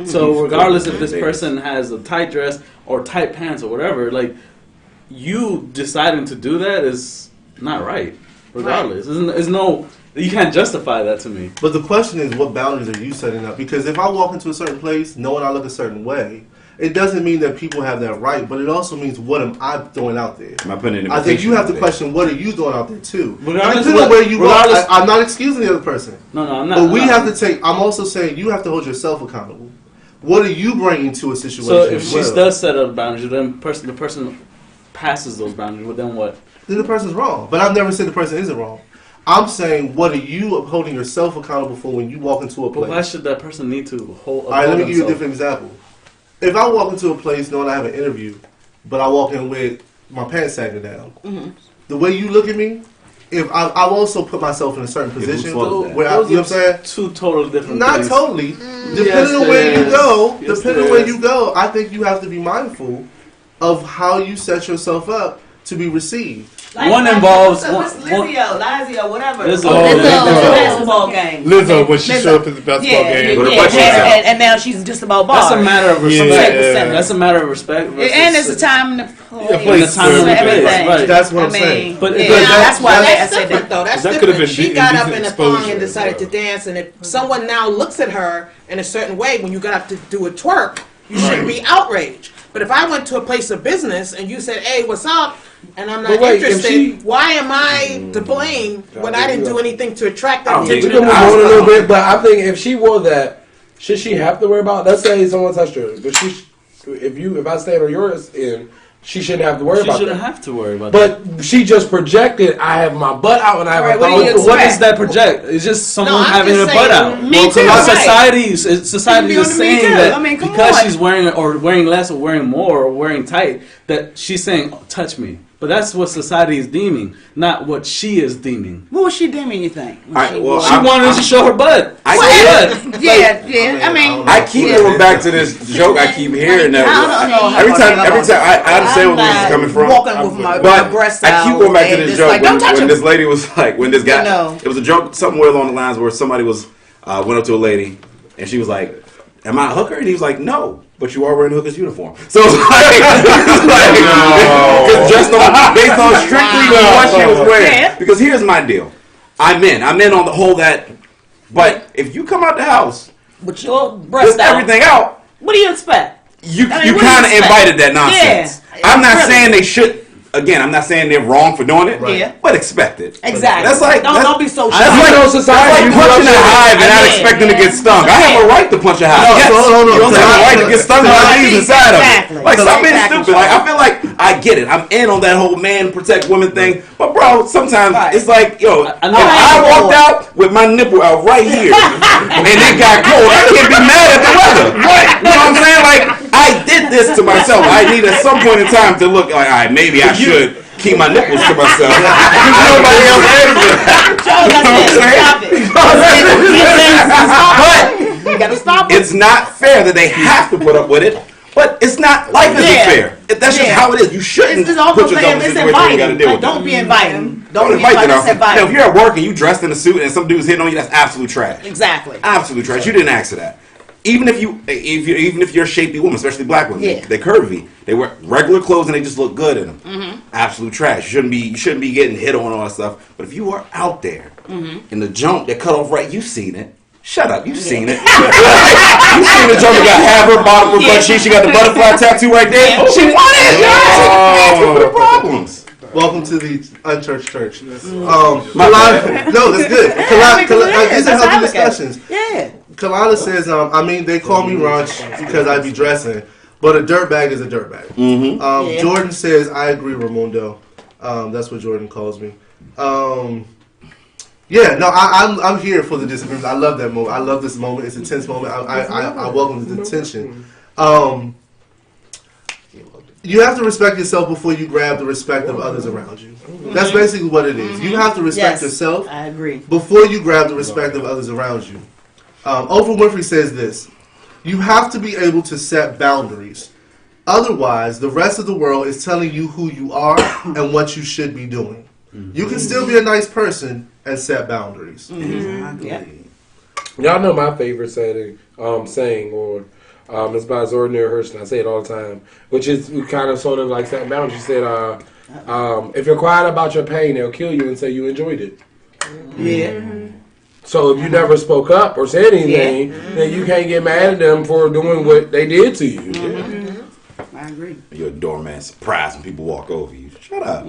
So regardless if this person has a tight dress or tight pants or whatever, like you deciding to do that is not right. Regardless, there's no. You can't justify that to me. But the question is, what boundaries are you setting up? Because if I walk into a certain place knowing I look a certain way, it doesn't mean that people have that right, but it also means what am I throwing out there? Am I putting an I think you have to invitation out question what are you throwing out there too. Regardless Depending on what- where you walk, regardless- I'm not excusing the other person, No, I'm not. but we I'm not. have to take. I'm also saying you have to hold yourself accountable. What are you bringing to a situation? So if as she well? does set up boundaries, then the person passes those boundaries. Well, then what? Then the person's wrong. But I've never said the person isn't wrong. I'm saying, what are you holding yourself accountable for when you walk into a place? But why should that person need to hold? All right, let me give you a different example. If I walk into a place knowing I have an interview, but I walk in with my pants sagging down, the way you look at me, if I've also put myself in a certain position where you know what I'm saying? Two totally different Not things. totally. Depending on where you go, I think you have to be mindful of how you set yourself up to be received. Like, one involves Lazio, whatever. Lizzo. Basketball game. Lizzo, when she showed up at the basketball game. And now she's just about bars. That's a matter of respect. Yeah. That's a matter of respect. And it's a time and a place. Right. That's what I'm saying. But that's why I That's said different, that. though. That's That could have different. been She got up indecent in a thong exposure. and decided to dance, and if someone now looks at her in a certain way when you got up to do a twerk, you shouldn't be outraged. But if I went to a place of business and you said, "Hey, what's up?" and I'm not interested, why am I to blame when I didn't do anything to attract that We attention? can move on a little bit, but I think if she wore that, should she have to worry about? Let's say someone touched her, but if I stand on yours end, she shouldn't have to worry about that. She shouldn't have to worry about that. But she just projected, I have my butt out and I have a What do you thong. What does that project? It's just someone I'm having just a butt saying, out. Me too. Society is Be saying on me, that too. I mean, come because on. she's wearing less or wearing more or wearing tight, that she's saying, oh, touch me. But that's what society is deeming, not what she is deeming. What was she deeming, you think? Alright, well, She wanted to show her butt. I keep going back to this joke. I keep hearing that every time. I understand where this is coming from. Walking with my But breasts I out. keep going back to this and joke like, don't touch when him. this lady was like, when this guy, No. it was a joke somewhere along the lines where somebody was went up to a lady and she was like, "Am I a hooker?" And he was like, "No, but you are wearing a hooker's uniform." So it's like, just based on strictly what she was wearing. Yeah. Because here's my deal, I'm in on the whole that. But if you come out the house With your breast with out. everything out, What do you expect? you I mean, you what do you kind of expect? invited that nonsense. Yeah. I'm not Really. saying they should. Again, I'm not saying they're wrong for doing it, Yeah. but expect it. Exactly. That's like don't be so shy. That's like punching a hive and not expecting to get stung. I have a right to punch a hive. No, Yes, hold on. you don't have a right to get stung by these inside of Exactly. it. Like, stop being Exactly. stupid. Like, I feel like I get it. I'm in on that whole man protect women thing. But bro, sometimes Right. it's like, yo, I if know. I walked out with my nipple out right here and it got cold, I can't be mad at the weather. You know what I'm saying? Like, I did this to myself. I need at some point in time to look like, all right, maybe I should keep my nipples to myself. Nobody else has it. But You gotta stop it. it's not fair that they have to put up with it. But it's not, life isn't fair. That's just how it is. You shouldn't It's also put yourself in a it's situation where you got to inviting. deal Like, with don't that. be inviting. Don't be invite inviting. that. That's Now, if inviting. you're at work and you dressed in a suit and some dude's hitting on you, that's absolute trash. Exactly. Absolute trash. You didn't ask for that. Even if you're a shapely woman, especially black women, Yeah. they're curvy. They wear regular clothes and they just look good in them. Absolute trash. You shouldn't be getting hit on all that stuff. But if you are out there in the jump that cut off right, you've seen it. Shut up, you've seen it. You've seen the jump that got half her bottom for butt cheeks. She got the butterfly tattoo right there. She won it. What the problems? Welcome to the unchurched church. My No, that's good. These are healthy discussions. Yeah. Kalana says, they call me Ranch because I be dressing, but a dirtbag is a dirtbag. Yeah. Jordan says, I agree, Ramundo. That's what Jordan calls me. I'm here for the disagreement. I love that moment. I love this moment. It's a tense moment. I welcome the tension. You have to respect yourself before you grab the respect of others around you. That's basically what it is. You have to respect yourself I agree. before you grab the respect of others around you. Oprah Winfrey says this: you have to be able to set boundaries. Otherwise, the rest of the world is telling you who you are and what you should be doing. You can still be a nice person and set boundaries. Yeah. Y'all know my favorite saying, it's by Zordner Hirsch, and I say it all the time, which is kind of sort of like setting boundaries. She said, if you're quiet about your pain, they'll kill you and say you enjoyed it. Yeah. So if you never spoke up or said anything, then you can't get mad at them for doing what they did to you. I agree. You're a doorman, surprised when people walk over you. Shut up.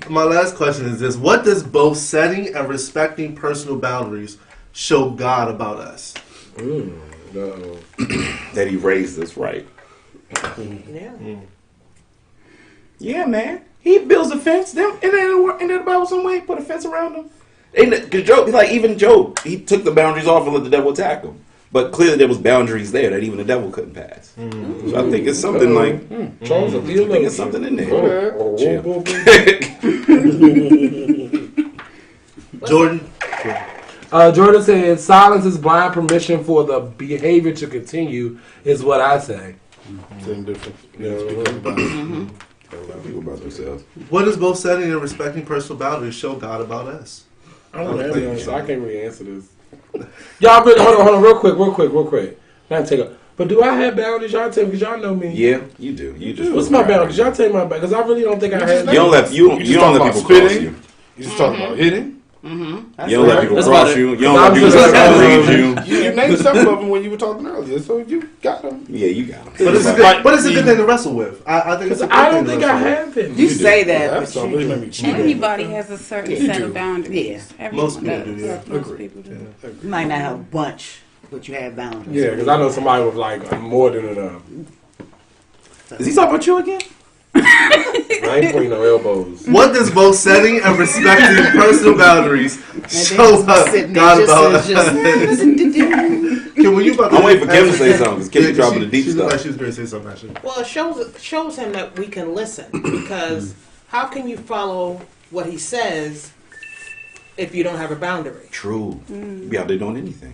My last question is this: what does both setting and respecting personal boundaries show God about us? That he raised us right. Yeah. Yeah, man. He builds a fence. Then in the Bible some way, put a fence around him. Because Job, even Job, he took the boundaries off and let the devil attack him. But clearly there was boundaries there that even the devil couldn't pass. So I think it's something like Charles, I think it's something in there. Jordan. Jordan said, "Silence is blind permission for the behavior to continue." Is what I say. Same difference. People about themselves. What does both setting and respecting personal boundaries show God about us? I don't know. So I can't really answer this. Y'all, hold on, real quick. Not take a. But do I have boundaries? Y'all tell me, because y'all know me. Yeah, you do. You just. What's my boundaries? Y'all tell me my boundaries, because I really don't think I have. You don't let people cross you. You just talking about hitting. You don't let people cross you. You don't let people lead you. You named several of them when you were talking earlier, so you got them. Yeah, you got them. But it's a good thing to wrestle with. I think it's a good I thing don't to think wrestle I with. have it. You say that, That's but really you made me cheat. Everybody has a certain set of boundaries. Yeah. Everyone Most people does. do, yeah. Most people do. might not have a bunch, but you have boundaries. Yeah, because I know somebody with like more than enough. Is he talking about you again? I ain't putting no elbows. What does both setting and respecting personal boundaries show God about us? When you about to I'm waiting for Kim to say something because Kim is dropping the deep she stuff. Like she was going to say something, actually. Well, it shows him that we can listen, because how can you follow what he says if you don't have a boundary? True. Be out there doing anything.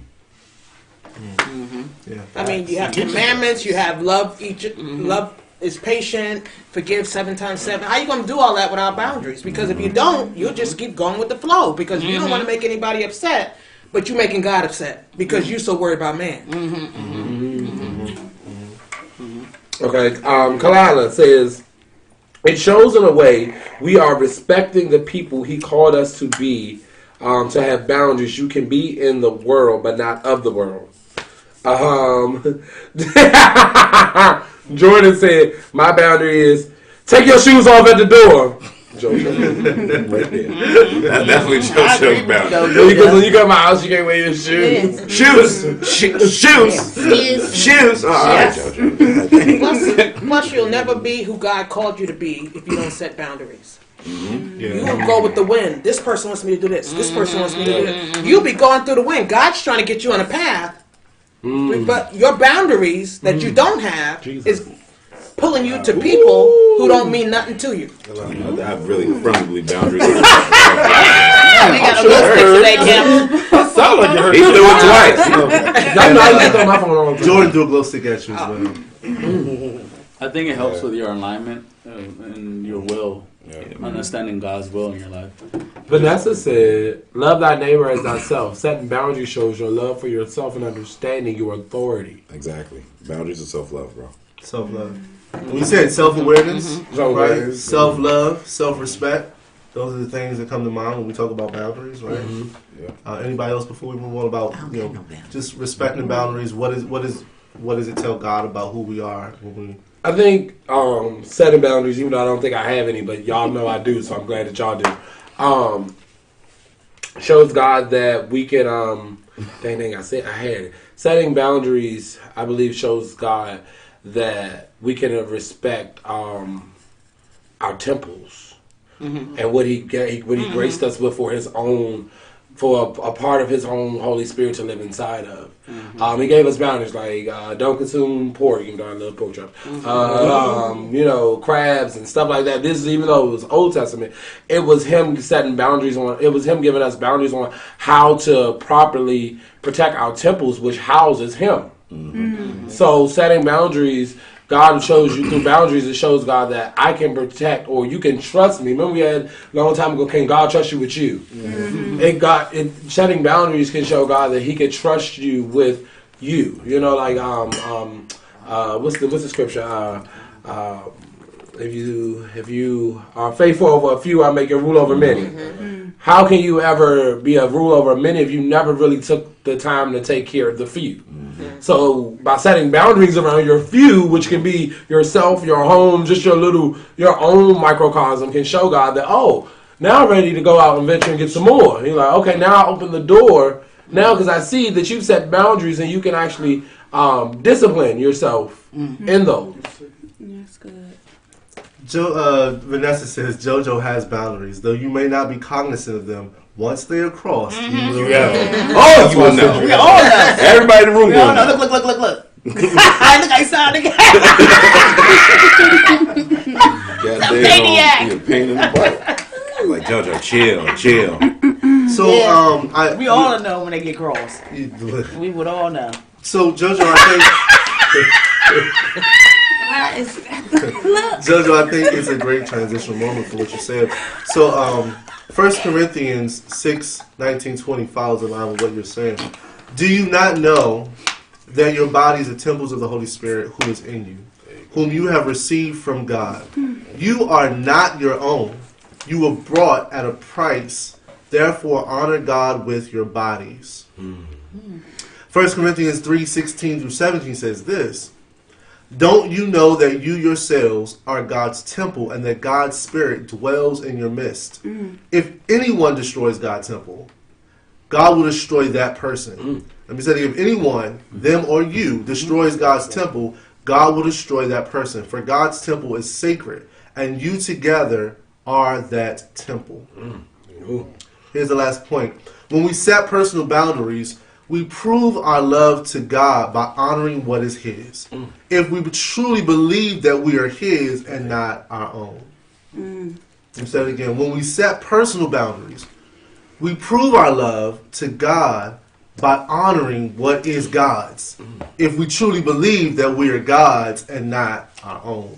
Yeah. I mean, you have commandments, you have love. Love is patient, forgive 7 times 7. How you going to do all that without boundaries? Because if you don't, you'll just keep going with the flow, because you don't want to make anybody upset, but you're making God upset because you're so worried about man. Okay, Kalila says, "It shows in a way we are respecting the people he called us to be, to have boundaries. You can be in the world, but not of the world." Jordan said, "My boundary is take your shoes off at the door." Right there. That's definitely Joe's boundary. Because when you come out house, you can't wear your shoes. Shoes. All right, Plus, you'll never be who God called you to be if you don't set boundaries. Yeah. You will go with the wind. This person wants me to do this. This person wants me to do this. You'll be going through the wind. God's trying to get you on a path, but your boundaries that you don't have is pulling you to people who don't mean nothing to you. I really firmly believe boundaries. We got a little today, Kim. Sound like you heard He me. flew it twice. Jordan threw a glow stick at you as well. I think it helps with your alignment and your will, understanding God's will in your life. Vanessa said, "Love thy neighbor as thyself. Setting boundaries shows your love for yourself and understanding your authority." Exactly. Boundaries of self-love, bro. Self-love. We said self-awareness, right? Self-awareness. Self-love, self-respect. Those are the things that come to mind when we talk about boundaries, right? Anybody else before we move on about just respecting boundaries? What does it tell God about who we are? I think setting boundaries, even though I don't think I have any, but y'all know I do, so I'm glad that y'all do. Shows God that we can. I said I had it. Setting boundaries, I believe, shows God that we can respect our temples and what he graced us with for his own, for a part of his own Holy Spirit to live inside of. He gave us boundaries like don't consume pork, even though I love pork chop. Crabs and stuff like that. This is, even though it was Old Testament, it was him setting boundaries on. It was him giving us boundaries on how to properly protect our temples, which houses him. So setting boundaries, God shows you through boundaries. It shows God that I can protect, or you can trust me. Remember we had a long time ago, can God trust you with you? Setting boundaries can show God that he can trust you with you. What's the scripture? If you are faithful over a few, I'll make you rule over many. How can you ever be a rule over many if you never really took the time to take care of the few? So by setting boundaries around your few, which can be yourself, your home, just your own microcosm, can show God that, now I'm ready to go out and venture and get some more. You're like, okay, now I open the door now because I see that you've set boundaries and you can actually discipline yourself in those. That's good. Vanessa says JoJo has boundaries, though you may not be cognizant of them. Once they are crossed, you will know. Oh, you will know. We all know. Everybody in the room We will all know. know. Look. Look how you sound again. Goddamn, you a pain in the butt. Like JoJo, chill. So, we all know when they get crossed. We would all know. So, JoJo, I think it's a great transitional moment for what you said. So, 1 Corinthians 6:19-20 follows in line with what you're saying. Do you not know that your bodies are temples of the Holy Spirit who is in you, whom you have received from God? You are not your own. You were bought at a price. Therefore, honor God with your bodies. 1 Corinthians 3:16-17 says this. Don't you know that you yourselves are God's temple and that God's Spirit dwells in your midst? If anyone destroys God's temple, God will destroy that person. Let me say that if anyone, them or you, destroys God's temple, God will destroy that person. For God's temple is sacred, and you together are that temple. Here's the last point. When we set personal boundaries, we prove our love to God by honoring what is His. If we truly believe that we are His and not our own. Let me say it again. When we set personal boundaries, we prove our love to God by honoring what is God's. If we truly believe that we are God's and not our own.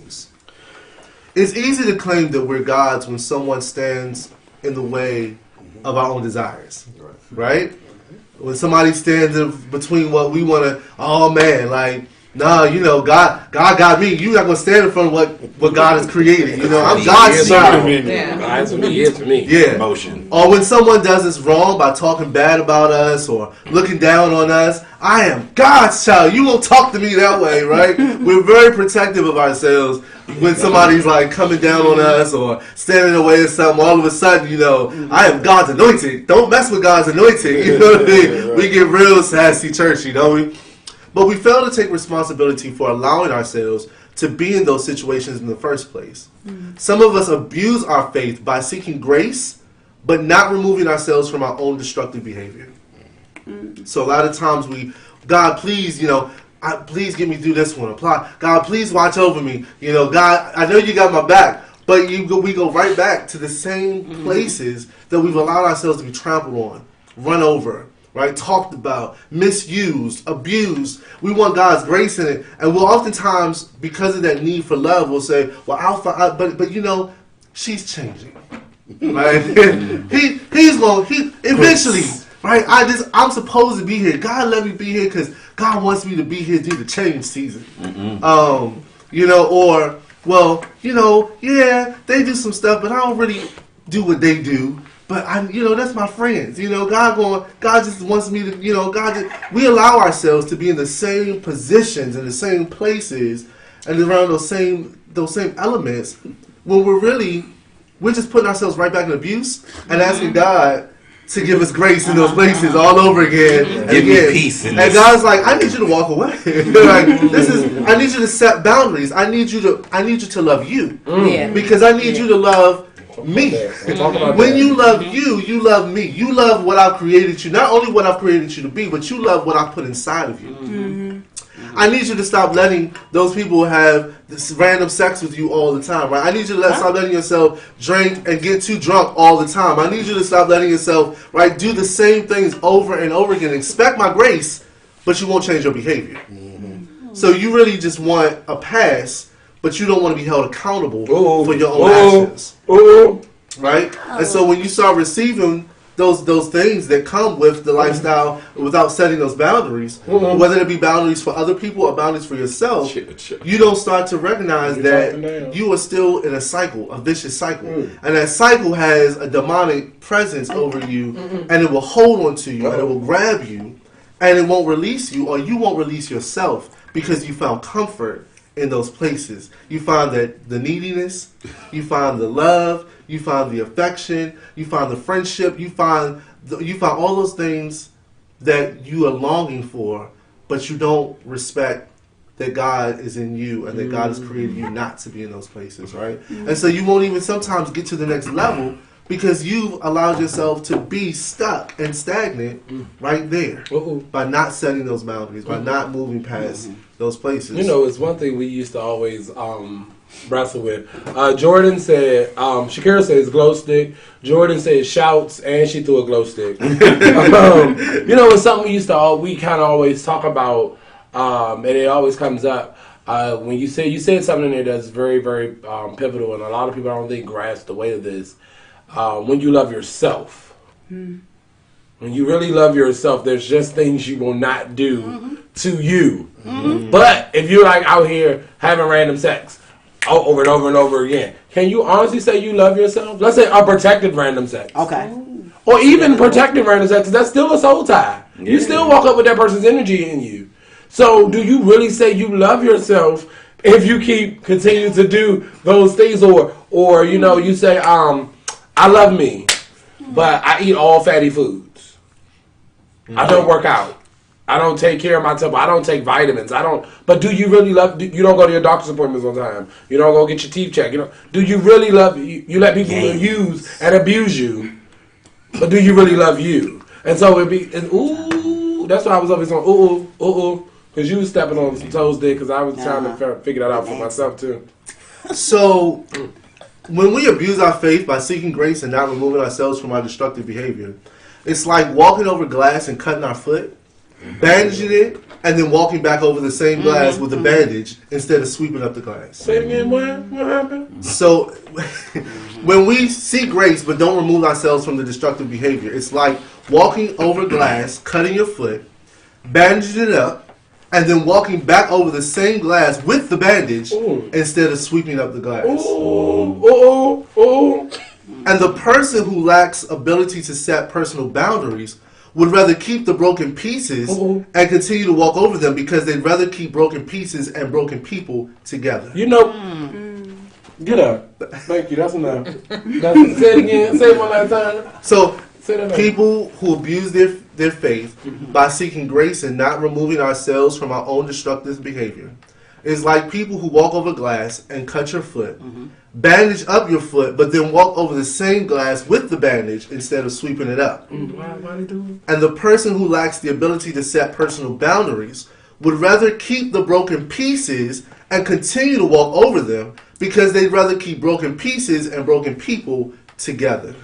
It's easy to claim that we're God's when someone stands in the way of our own desires. Right? When somebody stands in between what we want to, oh man, like, nah, God got me. You're not going to stand in front of what God has created. I'm God's child. God's me, it's me. Yeah. Emotion. Or when someone does us wrong by talking bad about us or looking down on us, I am God's child. You won't talk to me that way, right? We're very protective of ourselves when somebody's like coming down on us or standing in the way of something. All of a sudden, I am God's anointed. Don't mess with God's anointed. You know what I mean? We get real sassy church, we? But we fail to take responsibility for allowing ourselves to be in those situations in the first place. Some of us abuse our faith by seeking grace, but not removing ourselves from our own destructive behavior. So a lot of times God, please, please get me through this one. God, please watch over me. God, I know you got my back. But we go right back to the same places that we've allowed ourselves to be trampled on, run over, right? Talked about, misused, abused. We want God's grace in it. And we'll oftentimes, because of that need for love, we'll say, well, but she's changing. Right? Eventually, right? I'm supposed to be here. God let me be here because God wants me to be here through the change season. Yeah, they do some stuff, but I don't really do what they do. But that's my friends. God just wants me to. We allow ourselves to be in the same positions, in the same places, and around those same elements, when we're just putting ourselves right back in abuse and asking God to give us grace in those places all over again. Give me peace in this. And God's like, I need you to walk away. I need you to set boundaries. I need you to love you. Because I need you to love me. When you love you love me. You love what I've created you. Not only what I've created you to be, but you love what I've put inside of you. I need you to stop letting those people have this random sex with you all the time, right? I need you to stop letting yourself drink and get too drunk all the time. I need you to stop letting yourself, right, do the same things over and over again. Expect my grace, but you won't change your behavior. So you really just want a pass, but you don't want to be held accountable for your own actions. Right? And so when you start receiving those things that come with the lifestyle without setting those boundaries, whether it be boundaries for other people or boundaries for yourself, you don't start to recognize that you are still in a cycle, a vicious cycle. And that cycle has a demonic presence over you, and it will hold on to you, and it will grab you, and it won't release you, or you won't release yourself because you found comfort in those places. You find that the neediness, you find the love, you find the affection, you find the friendship, you find all those things that you are longing for, but you don't respect that God is in you and that God has created you not to be in those places, right? And so you won't even sometimes get to the next level because you've allowed yourself to be stuck and stagnant right there by not setting those boundaries, by not moving past those places. You know, it's one thing we used to always wrestle with. Jordan said, Shakira says glow stick. Jordan said shouts, and she threw a glow stick. You know, it's something we used to we kind of always talk about, and it always comes up. When you said something in there that's very, very pivotal, and a lot of people I don't think grasp the weight of this. When you love yourself, when you really love yourself, there's just things you will not do to you. But if you're like out here having random sex over and over and over again, can you honestly say you love yourself? Let's say unprotected random sex. Okay. Or even protected random sex, that's still a soul tie. Yeah. You still walk up with that person's energy in you. So do you really say you love yourself if you continue to do those things? Or you know, you say, I love me, but I eat all fatty foods. I don't work out. I don't take care of my temple. I don't take vitamins. But do you really love? You don't go to your doctor's appointments on time. You don't go get your teeth checked. Do you really love? You let people use and abuse you, but do you really love you? And so that's why I was always on because you was stepping on some toes there because I was trying to figure that out for myself too. So. When we abuse our faith by seeking grace and not removing ourselves from our destructive behavior, it's like walking over glass and cutting our foot, bandaging it, and then walking back over the same glass with a bandage instead of sweeping up the glass. Say it again, what happened? So, when we seek grace but don't remove ourselves from the destructive behavior, it's like walking over glass, cutting your foot, bandaging it up, and then walking back over the same glass with the bandage instead of sweeping up the glass. And the person who lacks ability to set personal boundaries would rather keep the broken pieces and continue to walk over them because they'd rather keep broken pieces and broken people together. You know, get up. Thank you. That's enough. Say it again. Say it one last time. So, people who abuse their faith by seeking grace and not removing ourselves from our own destructive behavior is like people who walk over glass and cut your foot, bandage up your foot, but then walk over the same glass with the bandage instead of sweeping it up. And the person who lacks the ability to set personal boundaries would rather keep the broken pieces and continue to walk over them because they'd rather keep broken pieces and broken people together.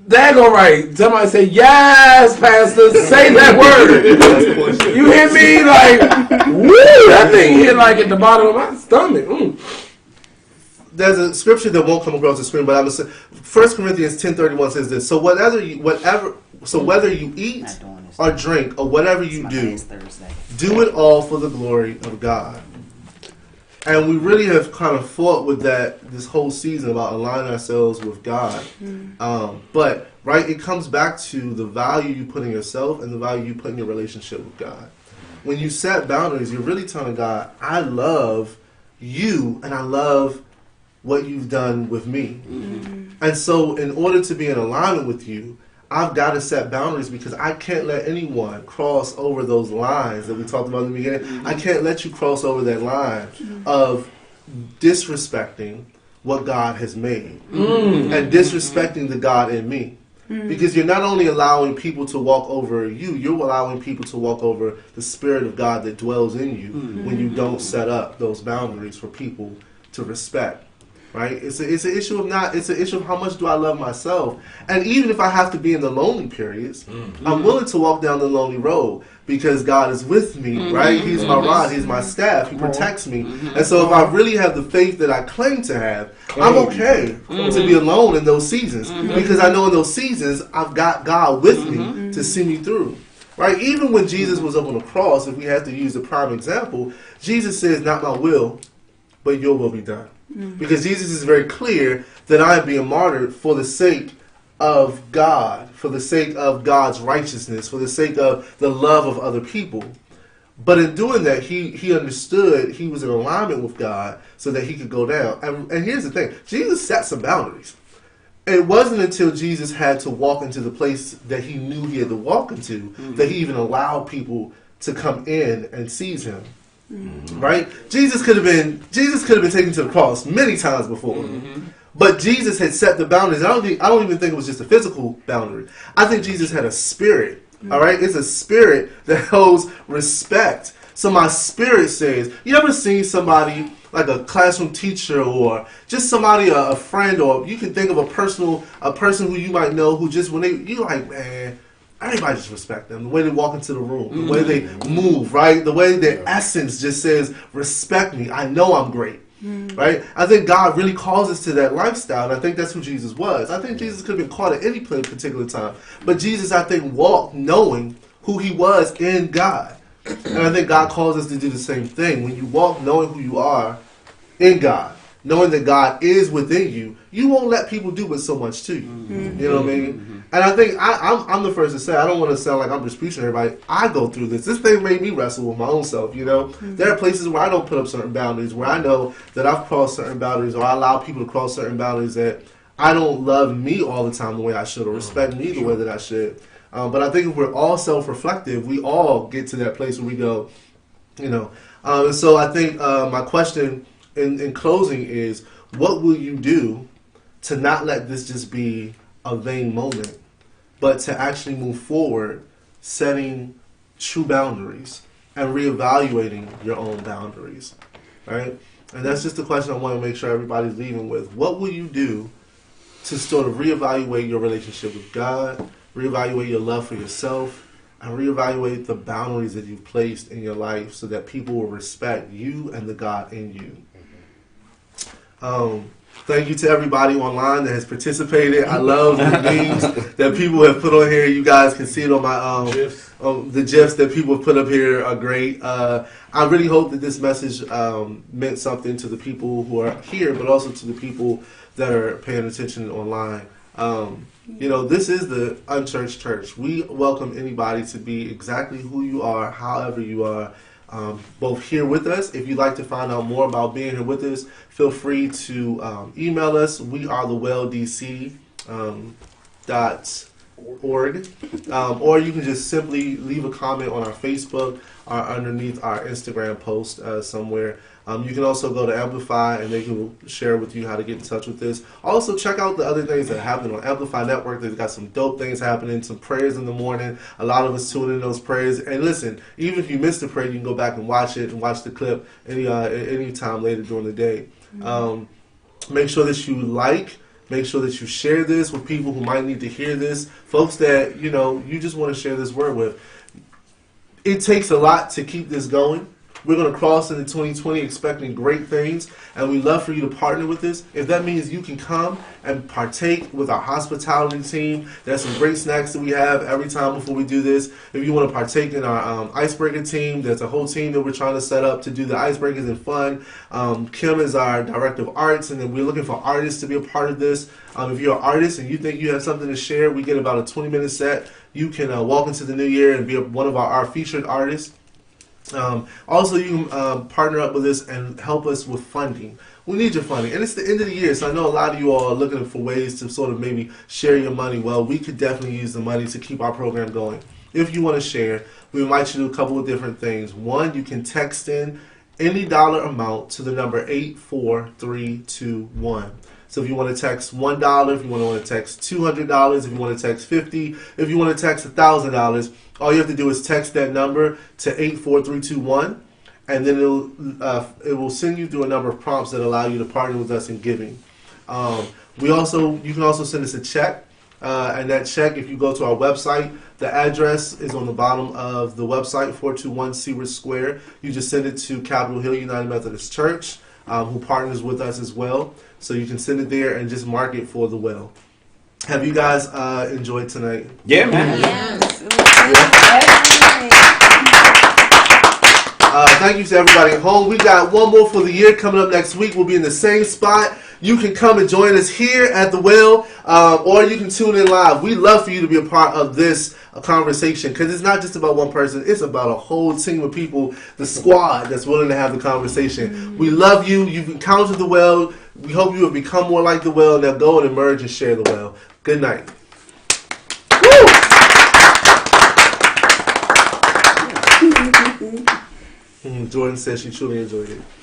That go right. Somebody say, yes, Pastor, say that word. You hear me? Like, woo, that thing hit like at the bottom of my stomach. There's a scripture that won't come across the screen, but I was 1 Corinthians 10:31 says this. So whether you eat or drink or whatever you do it all for the glory of God. And we really have kind of fought with that this whole season about aligning ourselves with God. But, right, it comes back to the value you put in yourself and the value you put in your relationship with God. When you set boundaries, you're really telling God, I love you and I love what you've done with me. And so in order to be in alignment with you, I've got to set boundaries because I can't let anyone cross over those lines that we talked about in the beginning. I can't let you cross over that line of disrespecting what God has made and disrespecting the God in me. Because you're not only allowing people to walk over you, you're allowing people to walk over the Spirit of God that dwells in you when you don't set up those boundaries for people to respect. Right? It's an issue of how much do I love myself. And even if I have to be in the lonely periods, I'm willing to walk down the lonely road because God is with me, right? He's my rod, He's my staff, He protects me. And so if I really have the faith that I claim to have, I'm okay to be alone in those seasons because I know in those seasons I've got God with me to see me through. Right? Even when Jesus was up on the cross, if we have to use the prime example, Jesus says, not my will, but your will be done. Because Jesus is very clear that I am being martyred for the sake of God, for the sake of God's righteousness, for the sake of the love of other people. But in doing that, he understood he was in alignment with God so that he could go down. And here's the thing. Jesus set some boundaries. it wasn't until Jesus had to walk into the place that he knew he had to walk into that he even allowed people to come in and seize him. Right? Jesus could have been taken to the cross many times before. But Jesus had set the boundaries. I don't even think it was just a physical boundary. I think Jesus had a spirit. All right? It's a spirit that holds respect. So my spirit says, you ever seen somebody like a classroom teacher or just somebody, a friend, or you can think of a person who you might know who just you're like, man, everybody just respect them. The way they walk into the room, the way they move, right? The way their essence just says, respect me. I know I'm great. Right? I think God really calls us to that lifestyle, and I think that's who Jesus was. I think Jesus could have been caught at any particular time. But Jesus, I think, walked knowing who he was in God. And I think God calls us to do the same thing. When you walk knowing who you are in God, knowing that God is within you, you won't let people do it so much to you. You know what I mean? And I think I'm the first to say, I don't want to sound like I'm just preaching to everybody. I go through this. This thing made me wrestle with my own self, you know? There are places where I don't put up certain boundaries, where I know that I've crossed certain boundaries, or I allow people to cross certain boundaries that I don't love me all the time the way I should, or respect me the way that I should. But I think if we're all self-reflective, we all get to that place where we go, you know. And so I think my question in closing is, what will you do to not let this just be a vain moment, but to actually move forward, setting true boundaries and reevaluating your own boundaries, right? And that's just the question I want to make sure everybody's leaving with. What will you do to sort of reevaluate your relationship with God, reevaluate your love for yourself, and reevaluate the boundaries that you've placed in your life so that people will respect you and the God in you? Thank you to everybody online that has participated. I love the memes that people have put on here. You guys can see it on my the GIFs that people have put up here are great. I really hope that this message meant something to the people who are here, but also to the people that are paying attention online. You know, this is the Unchurched Church. We welcome anybody to be exactly who you are, however you are. Both here with us. If you'd like to find out more about being here with us, feel free to email us. We are theWellDC.org. Or you can just simply leave a comment on our Facebook or underneath our Instagram post somewhere. You can also go to Amplify, and they can share with you how to get in touch with this. Also, check out the other things that happen on Amplify Network. They've got some dope things happening, some prayers in the morning. A lot of us tune in those prayers. And listen, even if you missed the prayer, you can go back and watch it and watch the clip any time later during the day. Make sure that you make sure that you share this with people who might need to hear this. Folks that, you know, you just want to share this word with. It takes a lot to keep this going. We're going to cross into 2020 expecting great things, and we'd love for you to partner with us. If that means you can come and partake with our hospitality team, there's some great snacks that we have every time before we do this. If you want to partake in our icebreaker team, there's a whole team that we're trying to set up to do the icebreakers and fun. Kim is our director of arts, and then we're looking for artists to be a part of this. If you're an artist and you think you have something to share, we get about a 20-minute set. You can walk into the new year and be one of our featured artists. Also, you can partner up with us and help us with funding. We need your funding. And it's the end of the year, so I know a lot of you all are looking for ways to sort of maybe share your money. Well, we could definitely use the money to keep our program going. If you want to share, we invite you to do a couple of different things. One, you can text in any dollar amount to the number 84321. So if you want to text $1, if you want to text $200, if you want to text $50, if you want to text $1,000, all you have to do is text that number to 84321, and then it will send you through a number of prompts that allow you to partner with us in giving. You can also send us a check, and that check, if you go to our website, the address is on the bottom of the website, 421 Seward Square. You just send it to Capitol Hill United Methodist Church, who partners with us as well. So you can send it there and just mark it for the well. Have you guys enjoyed tonight? Yeah, man. Yes. Thank you to everybody at home. We got one more for the year coming up next week. We'll be in the same spot. You can come and join us here at the Well, or you can tune in live. We'd love for you to be a part of this conversation, because it's not just about one person. It's about a whole team of people, the squad that's willing to have the conversation. We love you. You've encountered the Well. We hope you have become more like the Well. Now go and emerge and share the Well. Good night. Jordan says she truly enjoyed it.